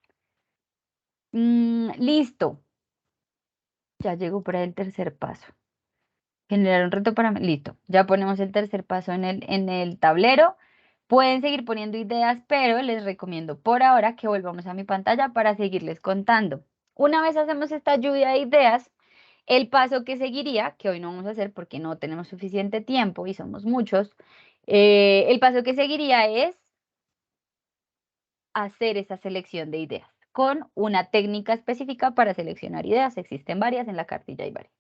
Listo. Ya llegó por ahí el tercer paso. Generar un reto para mí. Listo. Ya ponemos el tercer paso en el tablero. Pueden seguir poniendo ideas, pero les recomiendo por ahora que volvamos a mi pantalla para seguirles contando. Una vez hacemos esta lluvia de ideas, el paso que seguiría, que hoy no vamos a hacer porque no tenemos suficiente tiempo y somos muchos, el paso que seguiría es hacer esa selección de ideas con una técnica específica para seleccionar ideas. Existen varias, en la cartilla hay varias.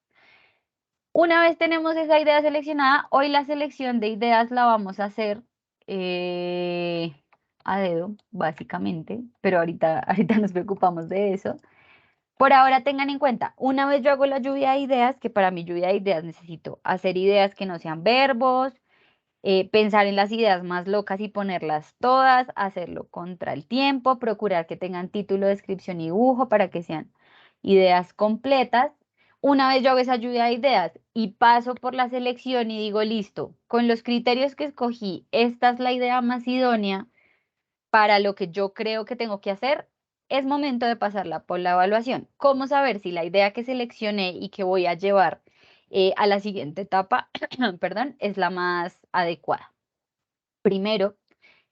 Una vez tenemos esa idea seleccionada, hoy la selección de ideas la vamos a hacer a dedo, básicamente, pero ahorita nos preocupamos de eso. Por ahora tengan en cuenta, una vez yo hago la lluvia de ideas, que para mi lluvia de ideas necesito hacer ideas que no sean verbos, pensar en las ideas más locas y ponerlas todas, hacerlo contra el tiempo, procurar que tengan título, descripción y dibujo para que sean ideas completas. Una vez yo hago esa lluvia de ideas y paso por la selección y digo, listo, con los criterios que escogí, esta es la idea más idónea para lo que yo creo que tengo que hacer, es momento de pasarla por la evaluación. ¿Cómo saber si la idea que seleccioné y que voy a llevar a la siguiente etapa, perdón, es la más adecuada? Primero,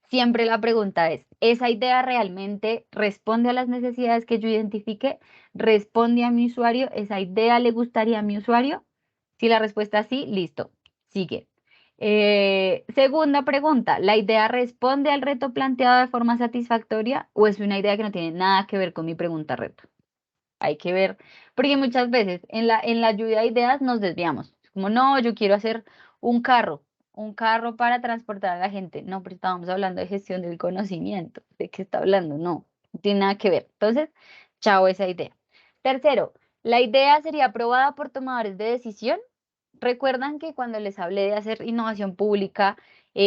siempre la pregunta es, ¿esa idea realmente responde a las necesidades que yo identifique? ¿Responde a mi usuario? ¿Esa idea le gustaría a mi usuario? Si la respuesta es sí, listo, sigue. Segunda pregunta, ¿la idea responde al reto planteado de forma satisfactoria o es una idea que no tiene nada que ver con mi pregunta reto? Hay que ver, porque muchas veces en la lluvia de ideas nos desviamos. Como, no, yo quiero hacer un carro para transportar a la gente. No, pero estábamos hablando de gestión del conocimiento. ¿De qué está hablando? No tiene nada que ver. Entonces, chao esa idea. Tercero, ¿la idea sería aprobada por tomadores de decisión? ¿Recuerdan que cuando les hablé de hacer innovación pública,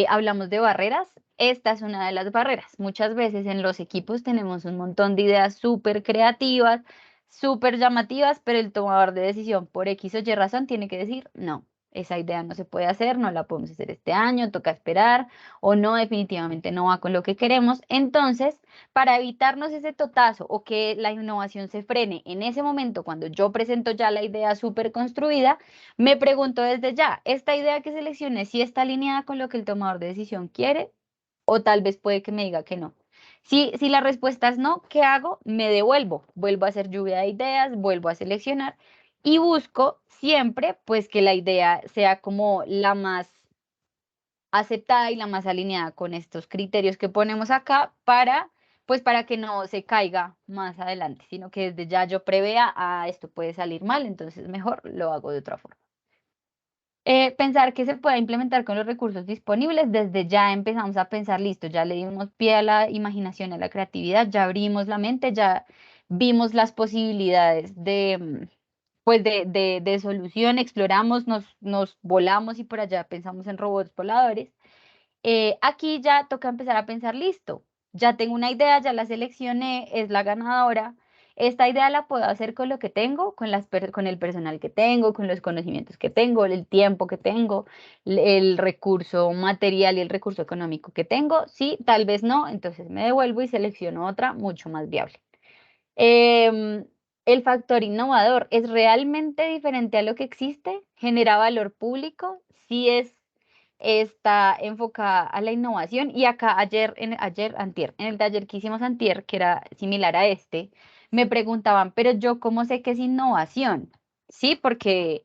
hablamos de barreras? Esta es una de las barreras. Muchas veces en los equipos tenemos un montón de ideas súper creativas, súper llamativas, pero el tomador de decisión por X o Y razón tiene que decir, no, esa idea no se puede hacer, no la podemos hacer este año, toca esperar, o no, definitivamente no va con lo que queremos. Entonces, para evitarnos ese totazo o que la innovación se frene en ese momento, cuando yo presento ya la idea súper construida, me pregunto desde ya, ¿esta idea que seleccioné sí está alineada con lo que el tomador de decisión quiere? O tal vez puede que me diga que no. Si la respuesta es no, ¿qué hago? Me devuelvo, vuelvo a hacer lluvia de ideas, vuelvo a seleccionar y busco siempre pues que la idea sea como la más aceptada y la más alineada con estos criterios que ponemos acá para que no se caiga más adelante, sino que desde ya yo prevea, esto puede salir mal, entonces mejor lo hago de otra forma. Pensar que se pueda implementar con los recursos disponibles, desde ya empezamos a pensar, listo, ya le dimos pie a la imaginación, a la creatividad, ya abrimos la mente, ya vimos las posibilidades de solución, exploramos, nos volamos y por allá pensamos en robots voladores. Aquí ya toca empezar a pensar, listo, ya tengo una idea, ya la seleccioné, es la ganadora. Esta idea la puedo hacer con lo que tengo, con el personal que tengo, con los conocimientos que tengo, el tiempo que tengo, el recurso material y el recurso económico que tengo. Sí, tal vez no, entonces me devuelvo y selecciono otra mucho más viable. Em, el factor innovador es realmente diferente a lo que existe, genera valor público, sí está enfocada a la innovación y acá antier, en el taller que hicimos antier, que era similar a este, me preguntaban, pero yo cómo sé que es innovación, ¿sí? Porque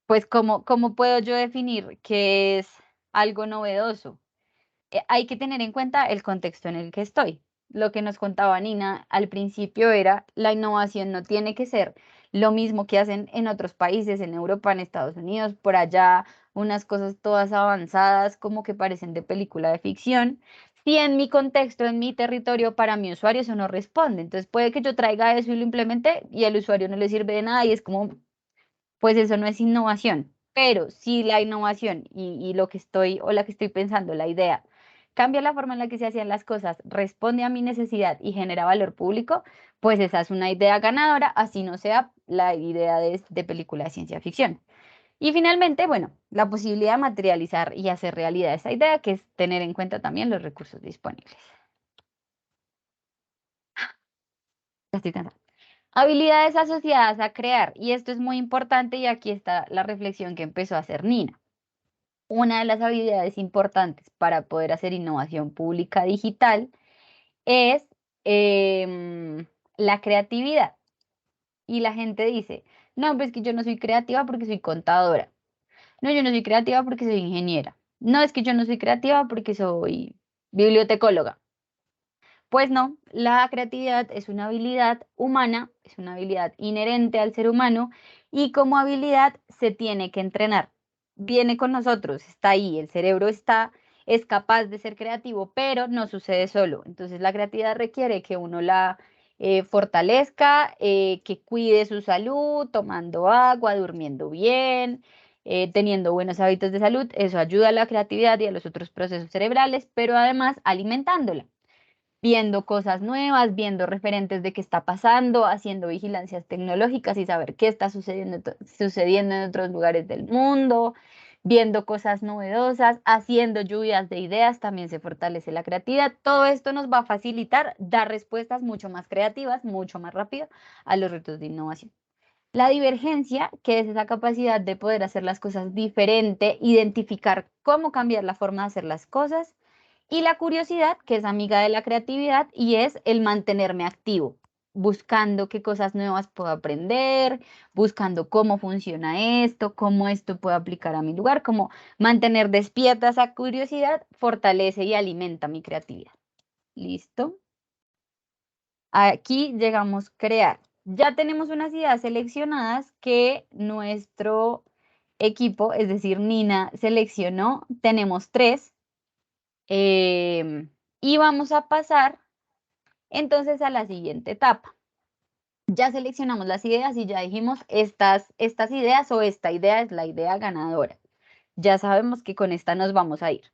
pues ¿cómo puedo yo definir qué es algo novedoso? Hay que tener en cuenta el contexto en el que estoy. Lo que nos contaba Nina al principio era, la innovación no tiene que ser lo mismo que hacen en otros países, en Europa, en Estados Unidos, por allá, unas cosas todas avanzadas como que parecen de película de ficción. Si en mi contexto, en mi territorio, para mi usuario eso no responde. Entonces puede que yo traiga eso y lo implemente y al usuario no le sirve de nada y es como, pues eso no es innovación. Pero si la innovación y lo que estoy o la que estoy pensando, la idea, cambia la forma en la que se hacían las cosas, responde a mi necesidad y genera valor público, pues esa es una idea ganadora, así no sea la idea de película de ciencia ficción. Y finalmente, bueno, la posibilidad de materializar y hacer realidad esa idea, que es tener en cuenta también los recursos disponibles. Ya estoy cansada. Habilidades asociadas a crear, y esto es muy importante y aquí está la reflexión que empezó a hacer Nina. Una de las habilidades importantes para poder hacer innovación pública digital es la creatividad. Y la gente dice, no, pues que yo no soy creativa porque soy contadora. No, yo no soy creativa porque soy ingeniera. No, es que yo no soy creativa porque soy bibliotecóloga. Pues no, la creatividad es una habilidad humana, es una habilidad inherente al ser humano y como habilidad se tiene que entrenar. Viene con nosotros, está ahí, el cerebro es capaz de ser creativo, pero no sucede solo. Entonces la creatividad requiere que uno la fortalezca, que cuide su salud, tomando agua, durmiendo bien, teniendo buenos hábitos de salud. Eso ayuda a la creatividad y a los otros procesos cerebrales, pero además alimentándola viendo cosas nuevas, viendo referentes de qué está pasando, haciendo vigilancias tecnológicas y saber qué está sucediendo en otros lugares del mundo, viendo cosas novedosas, haciendo lluvias de ideas, también se fortalece la creatividad. Todo esto nos va a facilitar dar respuestas mucho más creativas, mucho más rápido a los retos de innovación. La divergencia, que es esa capacidad de poder hacer las cosas diferente, identificar cómo cambiar la forma de hacer las cosas. Y la curiosidad, que es amiga de la creatividad, y es el mantenerme activo, buscando qué cosas nuevas puedo aprender, buscando cómo funciona esto, cómo esto puedo aplicar a mi lugar, cómo mantener despierta esa curiosidad, fortalece y alimenta mi creatividad. ¿Listo? Aquí llegamos a crear. Ya tenemos unas ideas seleccionadas que nuestro equipo, es decir, Nina seleccionó. Tenemos 3. Y vamos a pasar entonces a la siguiente etapa. Ya seleccionamos las ideas y ya dijimos estas ideas o esta idea es la idea ganadora. Ya sabemos que con esta nos vamos a ir.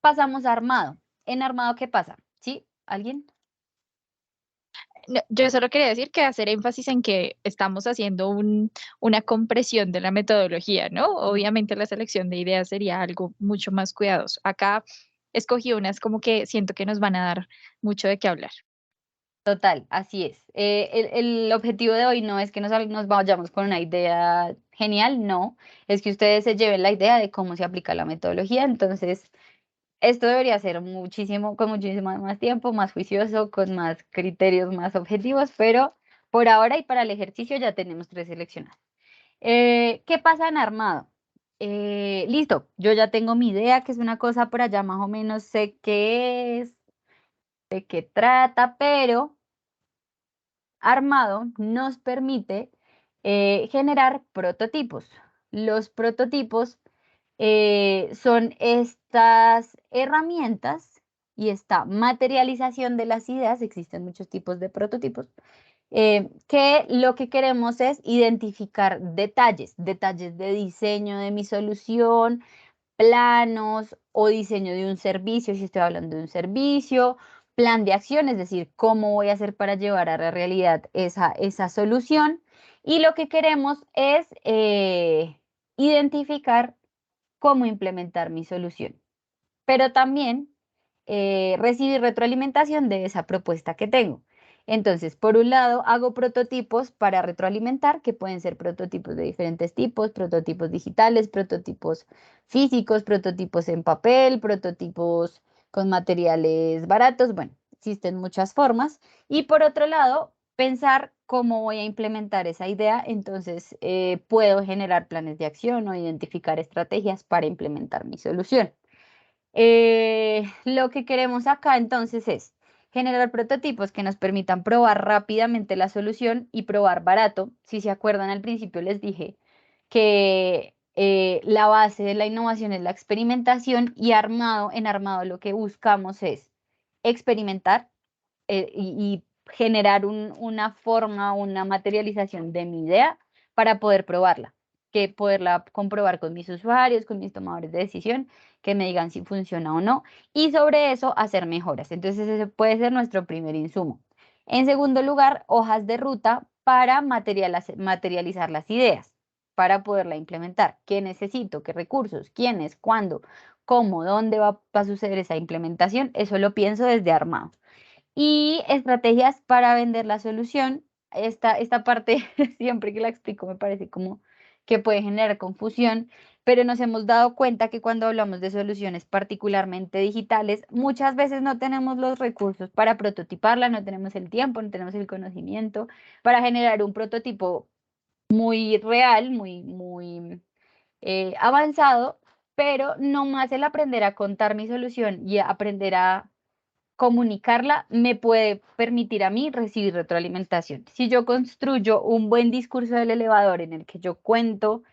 Pasamos a armado. ¿En armado qué pasa? ¿Sí? ¿Alguien? No, yo solo quería decir que hacer énfasis en que estamos haciendo una compresión de la metodología, ¿no? Obviamente la selección de ideas sería algo mucho más cuidadoso. Acá escogí unas como que siento que nos van a dar mucho de qué hablar. Total, así es. El objetivo de hoy no es que nos vayamos con una idea genial, no, es que ustedes se lleven la idea de cómo se aplica la metodología. Entonces, esto debería ser muchísimo, con muchísimo más tiempo, más juicioso, con más criterios, más objetivos, pero por ahora y para el ejercicio ya tenemos 3 seleccionadas. ¿Qué pasa en armado? Listo, yo ya tengo mi idea, que es una cosa por allá, más o menos sé qué es, de qué trata, pero armado nos permite generar prototipos. Los prototipos son estas herramientas y esta materialización de las ideas, existen muchos tipos de prototipos, que lo que queremos es identificar detalles de diseño de mi solución, planos o diseño de un servicio, si estoy hablando de un servicio, plan de acción, es decir, cómo voy a hacer para llevar a la realidad esa solución. Y lo que queremos es identificar cómo implementar mi solución, pero también recibir retroalimentación de esa propuesta que tengo. Entonces, por un lado, hago prototipos para retroalimentar, que pueden ser prototipos de diferentes tipos, prototipos digitales, prototipos físicos, prototipos en papel, prototipos con materiales baratos. Bueno, existen muchas formas. Y por otro lado, pensar cómo voy a implementar esa idea, entonces puedo generar planes de acción o identificar estrategias para implementar mi solución. Lo que queremos acá entonces es generar prototipos que nos permitan probar rápidamente la solución y probar barato. Si se acuerdan, al principio les dije que la base de la innovación es la experimentación y en armado lo que buscamos es experimentar y generar una forma, una materialización de mi idea para poder probarla, que poderla comprobar con mis usuarios, con mis tomadores de decisión, que me digan si funciona o no, y sobre eso hacer mejoras. Entonces ese puede ser nuestro primer insumo. En segundo lugar, hojas de ruta para materializar las ideas, para poderla implementar. ¿Qué necesito? ¿Qué recursos? ¿Quiénes? ¿Cuándo? ¿Cómo? ¿Dónde va a suceder esa implementación? Eso lo pienso desde armado. Y estrategias para vender la solución. Esta parte, siempre que la explico, me parece como que puede generar confusión, pero nos hemos dado cuenta que cuando hablamos de soluciones particularmente digitales, muchas veces no tenemos los recursos para prototiparla, no tenemos el tiempo, no tenemos el conocimiento para generar un prototipo muy real, muy avanzado, pero no más el aprender a contar mi solución y aprender a comunicarla me puede permitir a mí recibir retroalimentación. Si yo construyo un buen discurso del elevador en el que yo cuento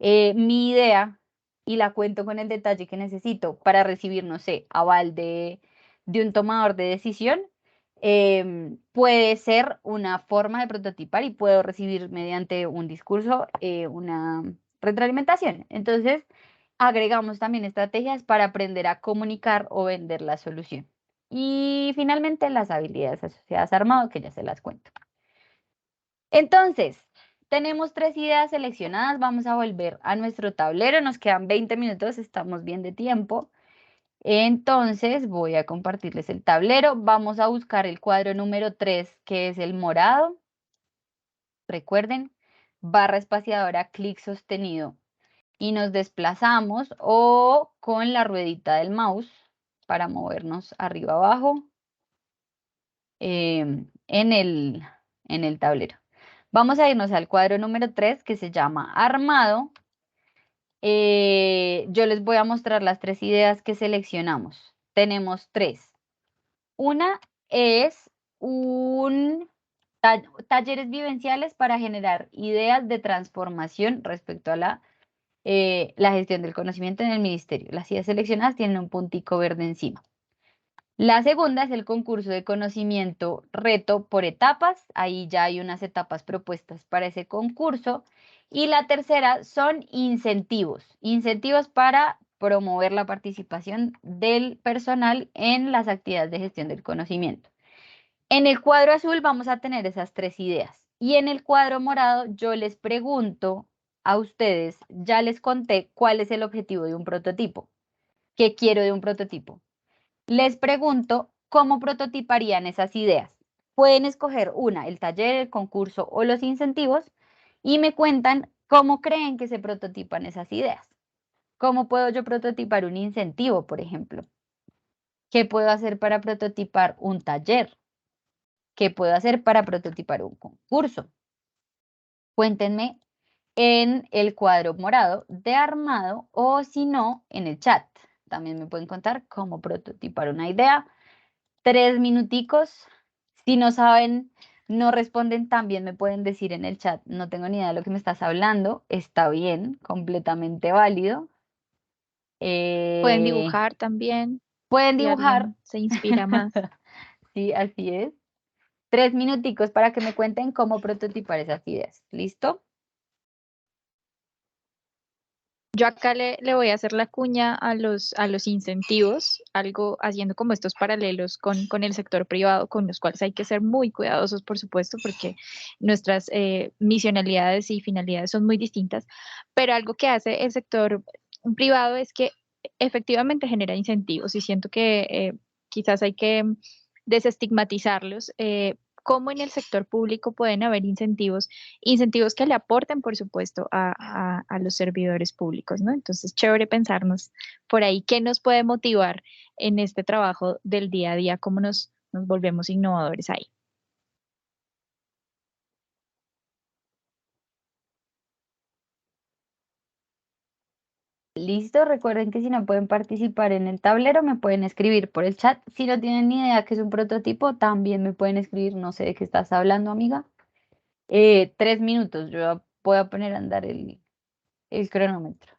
mi idea y la cuento con el detalle que necesito para recibir, no sé, aval de un tomador de decisión, puede ser una forma de prototipar y puedo recibir mediante un discurso una retroalimentación. Entonces, agregamos también estrategias para aprender a comunicar o vender la solución. Y finalmente, las habilidades asociadas a armado, que ya se las cuento. Entonces, tenemos 3 ideas seleccionadas. Vamos a volver a nuestro tablero. Nos quedan 20 minutos, estamos bien de tiempo. Entonces, voy a compartirles el tablero. Vamos a buscar el cuadro número 3, que es el morado. Recuerden, barra espaciadora, clic sostenido. Y nos desplazamos o con la ruedita del mouse para movernos arriba abajo en el tablero. Vamos a irnos al cuadro número 3 que se llama armado. Yo les voy a mostrar las 3 ideas que seleccionamos. Tenemos 3. Una es un talleres vivenciales para generar ideas de transformación respecto a la gestión del conocimiento en el ministerio. Las ideas seleccionadas tienen un puntico verde encima. La segunda es el concurso de conocimiento reto por etapas. Ahí ya hay unas etapas propuestas para ese concurso. Y la tercera son incentivos. Incentivos para promover la participación del personal en las actividades de gestión del conocimiento. En el cuadro azul vamos a tener esas 3 ideas. Y en el cuadro morado yo les pregunto a ustedes, ya les conté cuál es el objetivo de un prototipo. ¿Qué quiero de un prototipo? Les pregunto cómo prototiparían esas ideas. Pueden escoger una, el taller, el concurso o los incentivos, y me cuentan cómo creen que se prototipan esas ideas. ¿Cómo puedo yo prototipar un incentivo, por ejemplo? ¿Qué puedo hacer para prototipar un taller? ¿Qué puedo hacer para prototipar un concurso? Cuéntenme en el cuadro morado de armado o si no, en el chat. También me pueden contar cómo prototipar una idea. 3 minuticos. Si no saben, no responden, también me pueden decir en el chat, no tengo ni idea de lo que me estás hablando. Está bien, completamente válido. Pueden Eh, dibujar también, pueden si dibujar. alguien se inspira más. Sí, así es. 3 minuticos para que me cuenten cómo prototipar esas ideas. ¿Listo? Yo acá le voy a hacer la cuña a los incentivos, algo haciendo como estos paralelos con el sector privado, con los cuales hay que ser muy cuidadosos, por supuesto, porque nuestras misionalidades y finalidades son muy distintas, pero algo que hace el sector privado es que efectivamente genera incentivos y siento que quizás hay que desestigmatizarlos. Cómo en el sector público pueden haber incentivos, incentivos que le aporten, por supuesto, a los servidores públicos, ¿no? Entonces, chévere pensarnos por ahí qué nos puede motivar en este trabajo del día a día, cómo nos volvemos innovadores ahí. Listo, recuerden que si no pueden participar en el tablero, me pueden escribir por el chat. Si no tienen ni idea que es un prototipo, también me pueden escribir, no sé de qué estás hablando, amiga. 3 minutos, yo voy a poner a andar el cronómetro.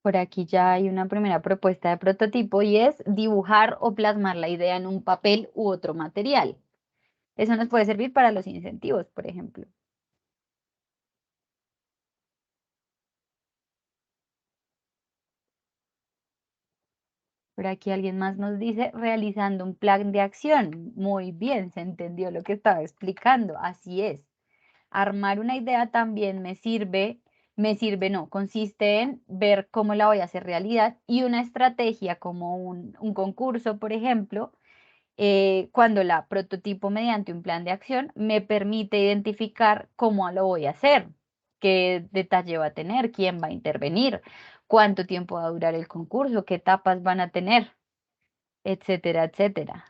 Por aquí ya hay una primera propuesta de prototipo y es dibujar o plasmar la idea en un papel u otro material. Eso nos puede servir para los incentivos, por ejemplo. Por aquí alguien más nos dice realizando un plan de acción. Muy bien, se entendió lo que estaba explicando. Así es. Armar una idea también no, consiste en ver cómo la voy a hacer realidad y una estrategia como un concurso, por ejemplo, cuando la prototipo mediante un plan de acción me permite identificar cómo lo voy a hacer, qué detalle va a tener, quién va a intervenir, cuánto tiempo va a durar el concurso, qué etapas van a tener, etcétera, etcétera.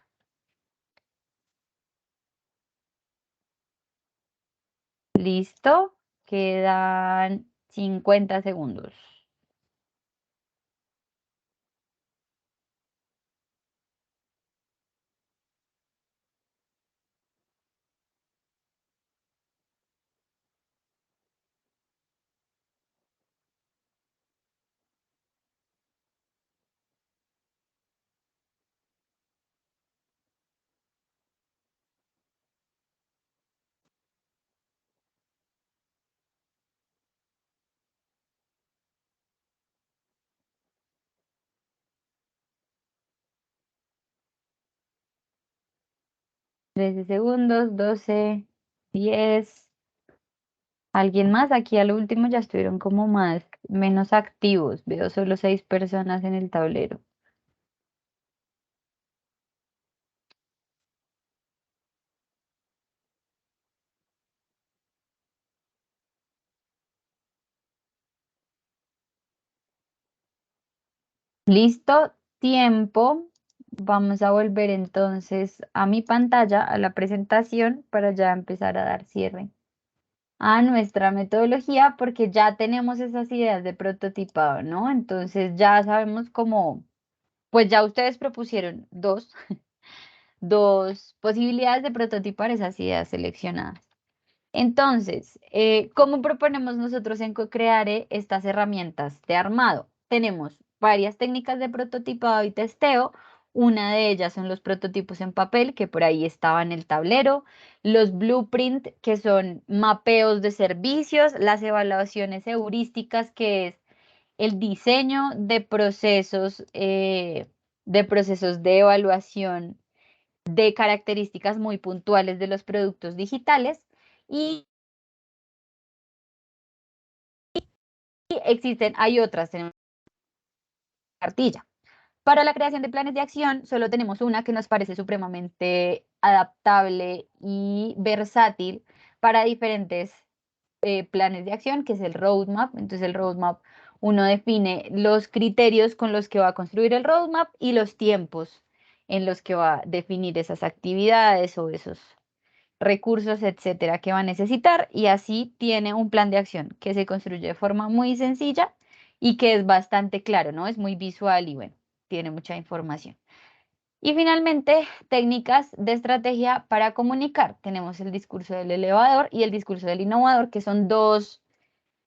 ¿Listo? Quedan 50 segundos. Trece segundos, 12, 10. ¿Alguien más? Aquí al último ya estuvieron como menos activos. Veo solo 6 personas en el tablero. Listo, tiempo. Vamos a volver entonces a mi pantalla, a la presentación, para ya empezar a dar cierre a nuestra metodología, porque ya tenemos esas ideas de prototipado, ¿no? Entonces ya sabemos cómo, pues ya ustedes propusieron dos posibilidades de prototipar esas ideas seleccionadas. Entonces, ¿cómo proponemos nosotros en CoCreare estas herramientas de armado? Tenemos varias técnicas de prototipado y testeo. Una de ellas son los prototipos en papel, que por ahí estaba en el tablero, los blueprint, que son mapeos de servicios, las evaluaciones heurísticas, que es el diseño de procesos de evaluación de características muy puntuales de los productos digitales. Y hay otras, tenemos cartilla. Para la creación de planes de acción, solo tenemos una que nos parece supremamente adaptable y versátil para diferentes planes de acción, que es el roadmap. Entonces, el roadmap, uno define los criterios con los que va a construir el roadmap y los tiempos en los que va a definir esas actividades o esos recursos, etcétera, que va a necesitar, y así tiene un plan de acción que se construye de forma muy sencilla y que es bastante claro, ¿no? Es muy visual y bueno, tiene mucha información. Y finalmente, técnicas de estrategia para comunicar. Tenemos el discurso del elevador y el discurso del innovador, que son dos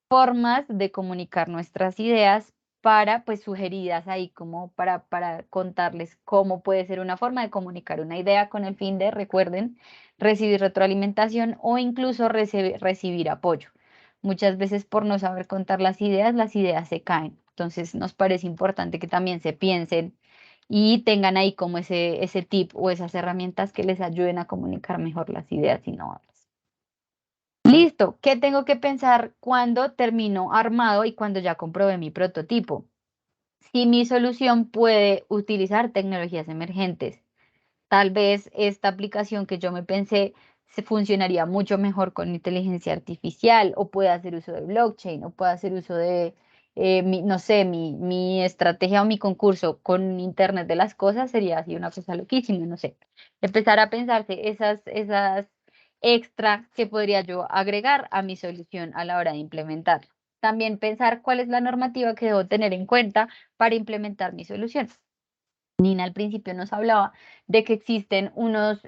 formas de comunicar nuestras ideas para, pues, sugeridas ahí como para contarles cómo puede ser una forma de comunicar una idea con el fin de, recuerden, recibir retroalimentación o incluso recibir apoyo. Muchas veces por no saber contar las ideas se caen. Entonces nos parece importante que también se piensen y tengan ahí como ese tip o esas herramientas que les ayuden a comunicar mejor las ideas innovadoras. Listo, ¿qué tengo que pensar cuando termino armado y cuando ya comprobé mi prototipo? Si mi solución puede utilizar tecnologías emergentes. Tal vez esta aplicación que yo me pensé se funcionaría mucho mejor con inteligencia artificial o puede hacer uso de blockchain o puede hacer uso de, no sé, mi estrategia o mi concurso con Internet de las cosas sería así una cosa loquísima, no sé. Empezar a pensarse esas extra que podría yo agregar a mi solución a la hora de implementarla. También pensar cuál es la normativa que debo tener en cuenta para implementar mi solución. Nina al principio nos hablaba de que existen unos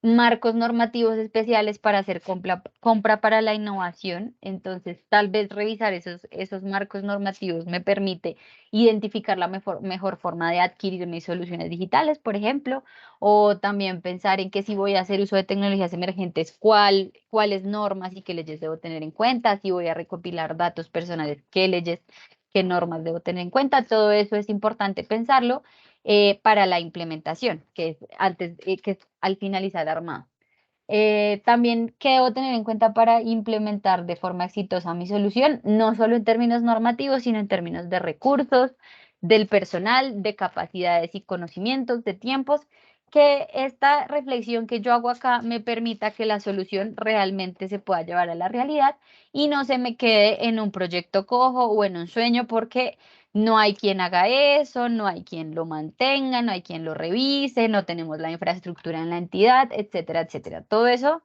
marcos normativos especiales para hacer compra para la innovación. Entonces, tal vez revisar esos marcos normativos me permite identificar la mejor forma de adquirir mis soluciones digitales, por ejemplo, o también pensar en que si voy a hacer uso de tecnologías emergentes, cuáles normas y qué leyes debo tener en cuenta, si voy a recopilar datos personales, qué leyes, qué normas debo tener en cuenta. Todo eso es importante pensarlo para la implementación, que es que es al finalizar armado. También, ¿qué debo tener en cuenta para implementar de forma exitosa mi solución? No solo en términos normativos, sino en términos de recursos, del personal, de capacidades y conocimientos, de tiempos, que esta reflexión que yo hago acá me permita que la solución realmente se pueda llevar a la realidad y no se me quede en un proyecto cojo o en un sueño, porque no hay quien haga eso, no hay quien lo mantenga, no hay quien lo revise, no tenemos la infraestructura en la entidad, etcétera, etcétera. Todo eso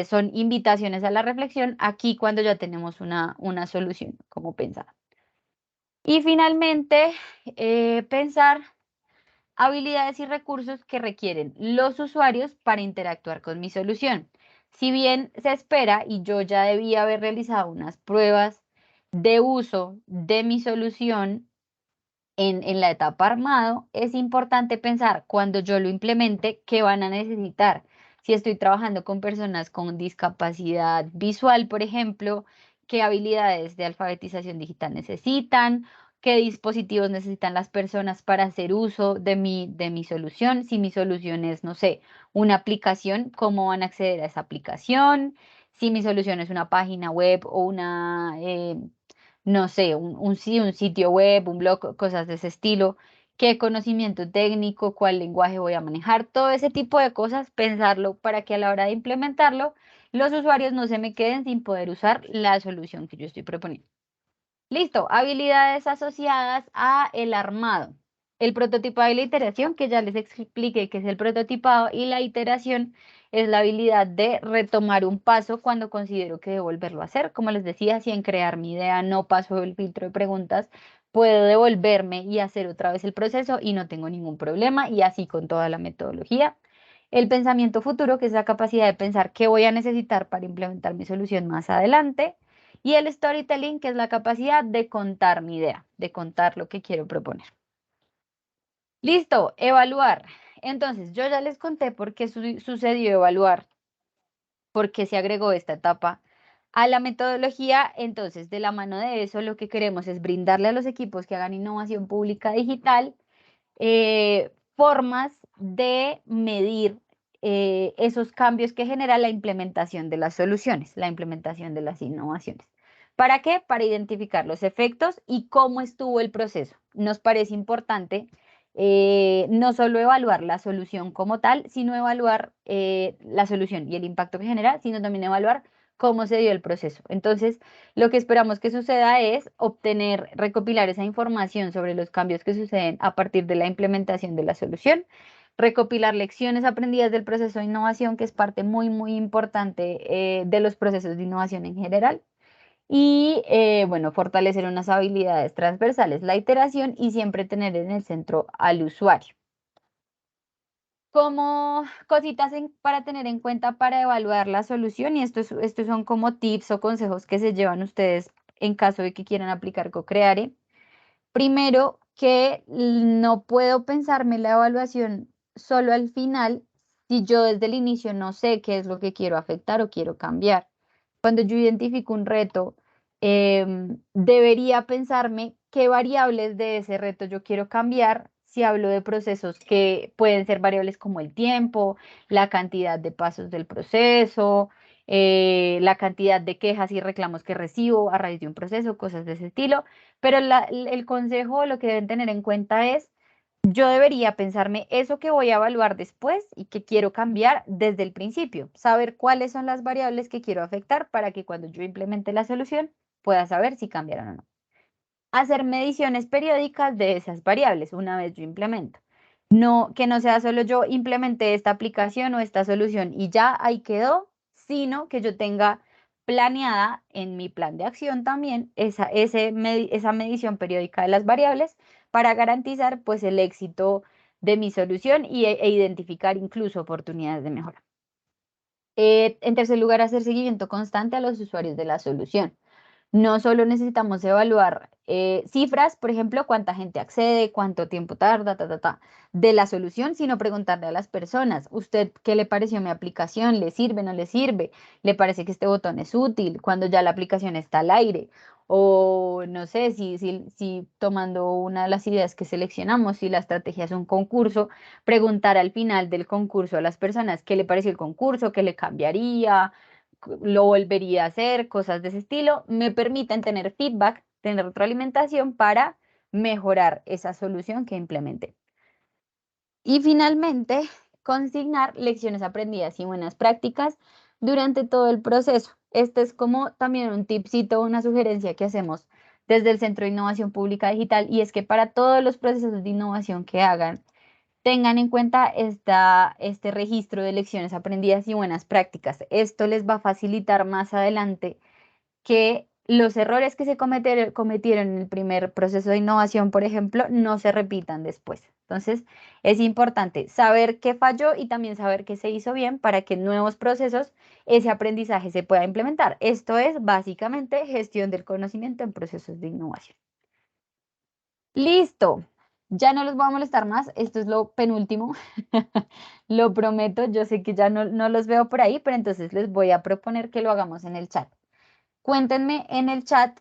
son invitaciones a la reflexión aquí cuando ya tenemos una solución, como pensar. Y finalmente, pensar habilidades y recursos que requieren los usuarios para interactuar con mi solución. Si bien se espera, y yo ya debía haber realizado unas pruebas de uso de mi solución en la etapa armado, es importante pensar cuando yo lo implemente qué van a necesitar. Si estoy trabajando con personas con discapacidad visual, por ejemplo, qué habilidades de alfabetización digital necesitan, qué dispositivos necesitan las personas para hacer uso de mi solución. Si mi solución es, no sé, una aplicación, ¿cómo van a acceder a esa aplicación? Si mi solución es una página web o no sé, un sitio web, un blog, cosas de ese estilo, qué conocimiento técnico, cuál lenguaje voy a manejar, todo ese tipo de cosas, pensarlo para que a la hora de implementarlo, los usuarios no se me queden sin poder usar la solución que yo estoy proponiendo. Listo, habilidades asociadas a el armado. El prototipado y la iteración, que ya les expliqué que es el prototipado, y la iteración es la habilidad de retomar un paso cuando considero que debo volverlo a hacer. Como les decía, si en crear mi idea no paso el filtro de preguntas, puedo devolverme y hacer otra vez el proceso y no tengo ningún problema, y así con toda la metodología. El pensamiento futuro, que es la capacidad de pensar qué voy a necesitar para implementar mi solución más adelante. Y el storytelling, que es la capacidad de contar mi idea, de contar lo que quiero proponer. Listo, evaluar. Entonces, yo ya les conté por qué sucedió evaluar, por qué se agregó esta etapa a la metodología. Entonces, de la mano de eso, lo que queremos es brindarle a los equipos que hagan innovación pública digital formas de medir esos cambios que genera la implementación de las soluciones, la implementación de las innovaciones. ¿Para qué? Para identificar los efectos y cómo estuvo el proceso. Nos parece importante no solo evaluar la solución como tal, sino evaluar la solución y el impacto que genera, sino también evaluar cómo se dio el proceso. Entonces, lo que esperamos que suceda es obtener, recopilar esa información sobre los cambios que suceden a partir de la implementación de la solución, recopilar lecciones aprendidas del proceso de innovación, que es parte muy, muy importante de los procesos de innovación en general, Y bueno, fortalecer unas habilidades transversales, la iteración y siempre tener en el centro al usuario. Como cositas para tener en cuenta para evaluar la solución, y estos son como tips o consejos que se llevan ustedes en caso de que quieran aplicar Cocreare. Primero, que no puedo pensarme la evaluación solo al final si yo desde el inicio no sé qué es lo que quiero afectar o quiero cambiar. Cuando yo identifico un reto, debería pensarme qué variables de ese reto yo quiero cambiar. Si hablo de procesos que pueden ser variables como el tiempo, la cantidad de pasos del proceso, la cantidad de quejas y reclamos que recibo a raíz de un proceso, cosas de ese estilo. Pero el consejo, lo que deben tener en cuenta es, yo debería pensarme eso que voy a evaluar después y que quiero cambiar desde el principio, saber cuáles son las variables que quiero afectar para que cuando yo implemente la solución pueda saber si cambiaron o no. Hacer mediciones periódicas de esas variables una vez yo implemento. No, que no sea solo yo implementé esta aplicación o esta solución y ya ahí quedó, sino que yo tenga planeada en mi plan de acción también esa medición periódica de las variables para garantizar pues el éxito de mi solución e identificar incluso oportunidades de mejora. En tercer lugar, hacer seguimiento constante a los usuarios de la solución. No solo necesitamos evaluar cifras, por ejemplo, cuánta gente accede, cuánto tiempo tarda, de la solución, sino preguntarle a las personas, ¿usted qué le pareció mi aplicación? ¿Le sirve, no le sirve? ¿Le parece que este botón es útil cuando ya la aplicación está al aire? O no sé, si tomando una de las ideas que seleccionamos, si la estrategia es un concurso, preguntar al final del concurso a las personas qué le pareció el concurso, qué le cambiaría, lo volvería a hacer, cosas de ese estilo, me permiten tener feedback, tener retroalimentación para mejorar esa solución que implementé. Y finalmente, consignar lecciones aprendidas y buenas prácticas durante todo el proceso. Este es como también un tipcito, una sugerencia que hacemos desde el Centro de Innovación Pública Digital, y es que para todos los procesos de innovación que hagan, tengan en cuenta este registro de lecciones aprendidas y buenas prácticas. Esto les va a facilitar más adelante que los errores que se cometieron en el primer proceso de innovación, por ejemplo, no se repitan después. Entonces, es importante saber qué falló y también saber qué se hizo bien para que en nuevos procesos ese aprendizaje se pueda implementar. Esto es básicamente gestión del conocimiento en procesos de innovación. Listo. Ya no los voy a molestar más. Esto es lo penúltimo. Lo prometo. Yo sé que ya no los veo por ahí, pero entonces les voy a proponer que lo hagamos en el chat. Cuéntenme en el chat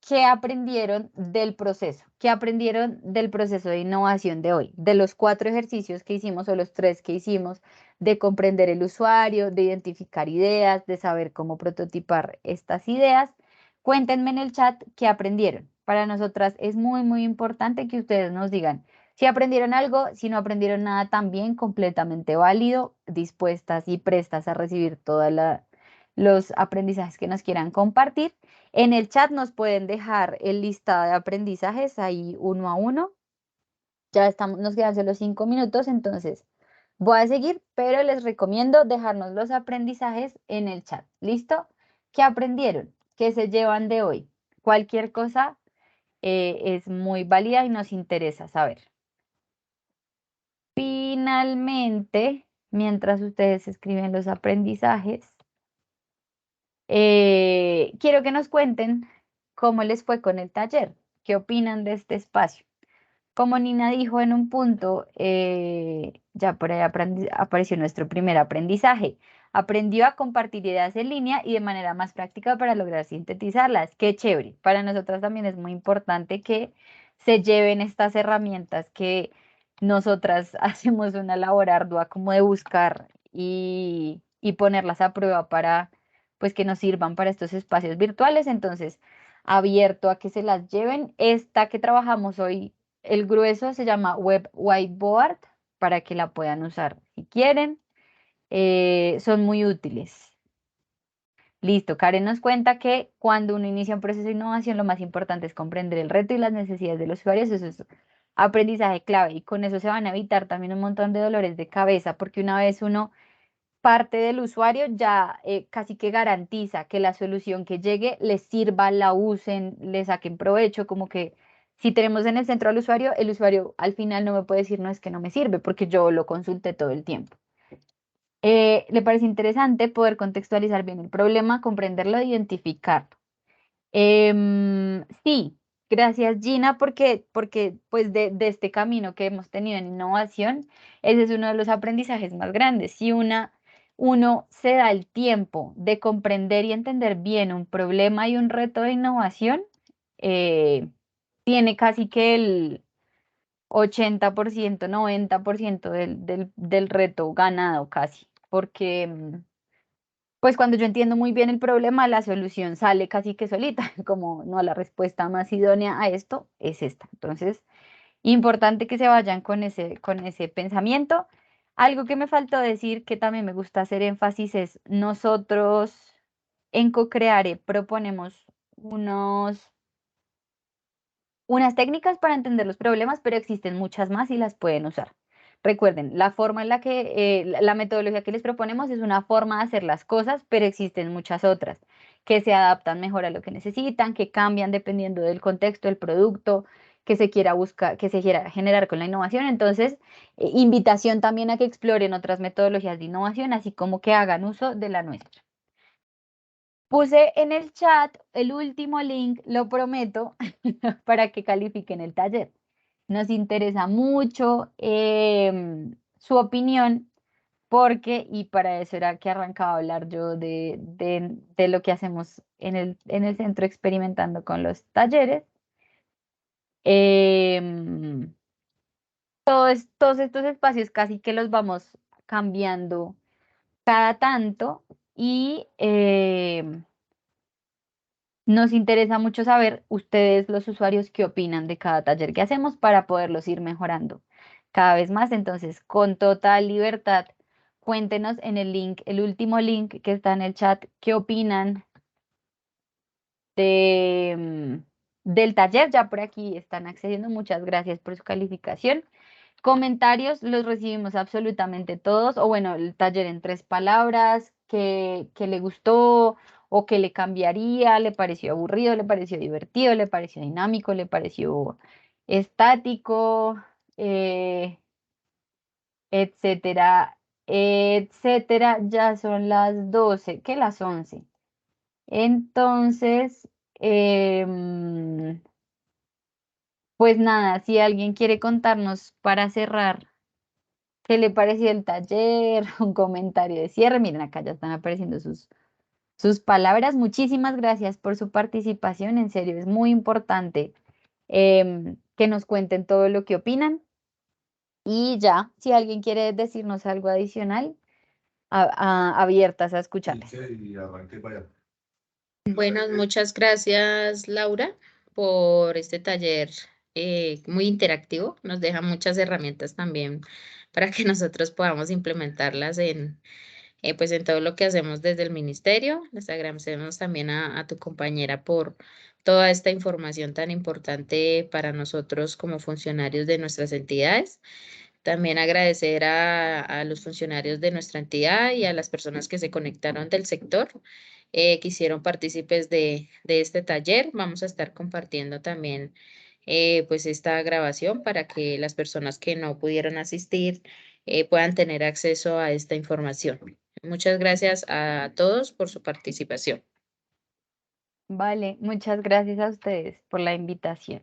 qué aprendieron del proceso, qué aprendieron del proceso de innovación de hoy, de los 4 ejercicios que hicimos o los 3 que hicimos, de comprender el usuario, de identificar ideas, de saber cómo prototipar estas ideas. Cuéntenme en el chat qué aprendieron. Para nosotras es muy, muy importante que ustedes nos digan si aprendieron algo, si no aprendieron nada, también completamente válido, dispuestas y prestas a recibir toda los aprendizajes que nos quieran compartir. En el chat nos pueden dejar el listado de aprendizajes ahí uno a uno. Ya estamos, nos quedan solo 5 minutos, entonces voy a seguir, pero les recomiendo dejarnos los aprendizajes en el chat. ¿Listo? ¿Qué aprendieron? ¿Qué se llevan de hoy? Cualquier cosa es muy válida y nos interesa saber. Finalmente, mientras ustedes escriben los aprendizajes, quiero que nos cuenten cómo les fue con el taller, qué opinan de este espacio. Como Nina dijo en un punto, ya por ahí apareció nuestro primer aprendizaje. Aprendió a compartir ideas en línea y de manera más práctica para lograr sintetizarlas. Qué chévere. Para nosotras también es muy importante que se lleven estas herramientas que nosotras hacemos una labor ardua como de buscar y ponerlas a prueba para pues que nos sirvan para estos espacios virtuales. Entonces, abierto a que se las lleven. Esta que trabajamos hoy, el grueso, se llama Web Whiteboard para que la puedan usar si quieren. Son muy útiles. Listo, Karen nos cuenta que cuando uno inicia un proceso de innovación, lo más importante es comprender el reto y las necesidades de los usuarios. Eso es aprendizaje clave y con eso se van a evitar también un montón de dolores de cabeza, porque una vez uno parte del usuario ya casi que garantiza que la solución que llegue les sirva, la usen, le saquen provecho, como que si tenemos en el centro al usuario, el usuario al final no me puede decir, no es que no me sirve, porque yo lo consulté todo el tiempo. Le parece interesante poder contextualizar bien el problema, comprenderlo e identificarlo. Sí, gracias Gina, porque pues de este camino que hemos tenido en innovación, ese es uno de los aprendizajes más grandes. Si uno se da el tiempo de comprender y entender bien un problema y un reto de innovación, eh, tiene casi que el 80%, 90% del reto ganado casi, porque pues cuando yo entiendo muy bien el problema, la solución sale casi que solita, como no, la respuesta más idónea a esto es esta. Entonces, importante que se vayan con ese pensamiento. Algo que me faltó decir, que también me gusta hacer énfasis, es nosotros en CoCreare proponemos unas técnicas para entender los problemas, pero existen muchas más y las pueden usar. Recuerden, la forma en la que, la metodología que les proponemos es una forma de hacer las cosas, pero existen muchas otras que se adaptan mejor a lo que necesitan, que cambian dependiendo del contexto del producto que se quiera buscar, que se quiera generar con la innovación. Entonces, invitación también a que exploren otras metodologías de innovación, así como que hagan uso de la nuestra. Puse en el chat el último link, lo prometo, para que califiquen el taller. Nos interesa mucho su opinión porque, y para eso era que arrancaba a hablar yo de lo que hacemos en el centro experimentando con los talleres. Em, todos estos espacios casi que los vamos cambiando cada tanto y nos interesa mucho saber ustedes, los usuarios, qué opinan de cada taller que hacemos para poderlos ir mejorando cada vez más. Entonces, con total libertad, cuéntenos en el link, el último link que está en el chat, qué opinan del taller. Ya por aquí están accediendo. Muchas gracias por su calificación. Comentarios los recibimos absolutamente todos, o bueno, el taller en 3 palabras, que le gustó o que le cambiaría, le pareció aburrido, le pareció divertido, le pareció dinámico, le pareció estático, etcétera, etcétera. Ya son las 12, que las 11. Entonces, pues nada, si alguien quiere contarnos para cerrar. ¿Qué le pareció el taller? Un comentario de cierre. Miren, acá ya están apareciendo sus palabras. Muchísimas gracias por su participación. En serio, es muy importante que nos cuenten todo lo que opinan. Y ya, si alguien quiere decirnos algo adicional, abiertas a escucharles. Bueno, muchas gracias, Laura, por este taller muy interactivo. Nos deja muchas herramientas también para que nosotros podamos implementarlas pues en todo lo que hacemos desde el ministerio. Les agradecemos también a tu compañera por toda esta información tan importante para nosotros como funcionarios de nuestras entidades. También agradecer a los funcionarios de nuestra entidad y a las personas que se conectaron del sector, que hicieron partícipes de este taller. Vamos a estar compartiendo también pues esta grabación para que las personas que no pudieron asistir puedan tener acceso a esta información. Muchas gracias a todos por su participación. Vale, muchas gracias a ustedes por la invitación.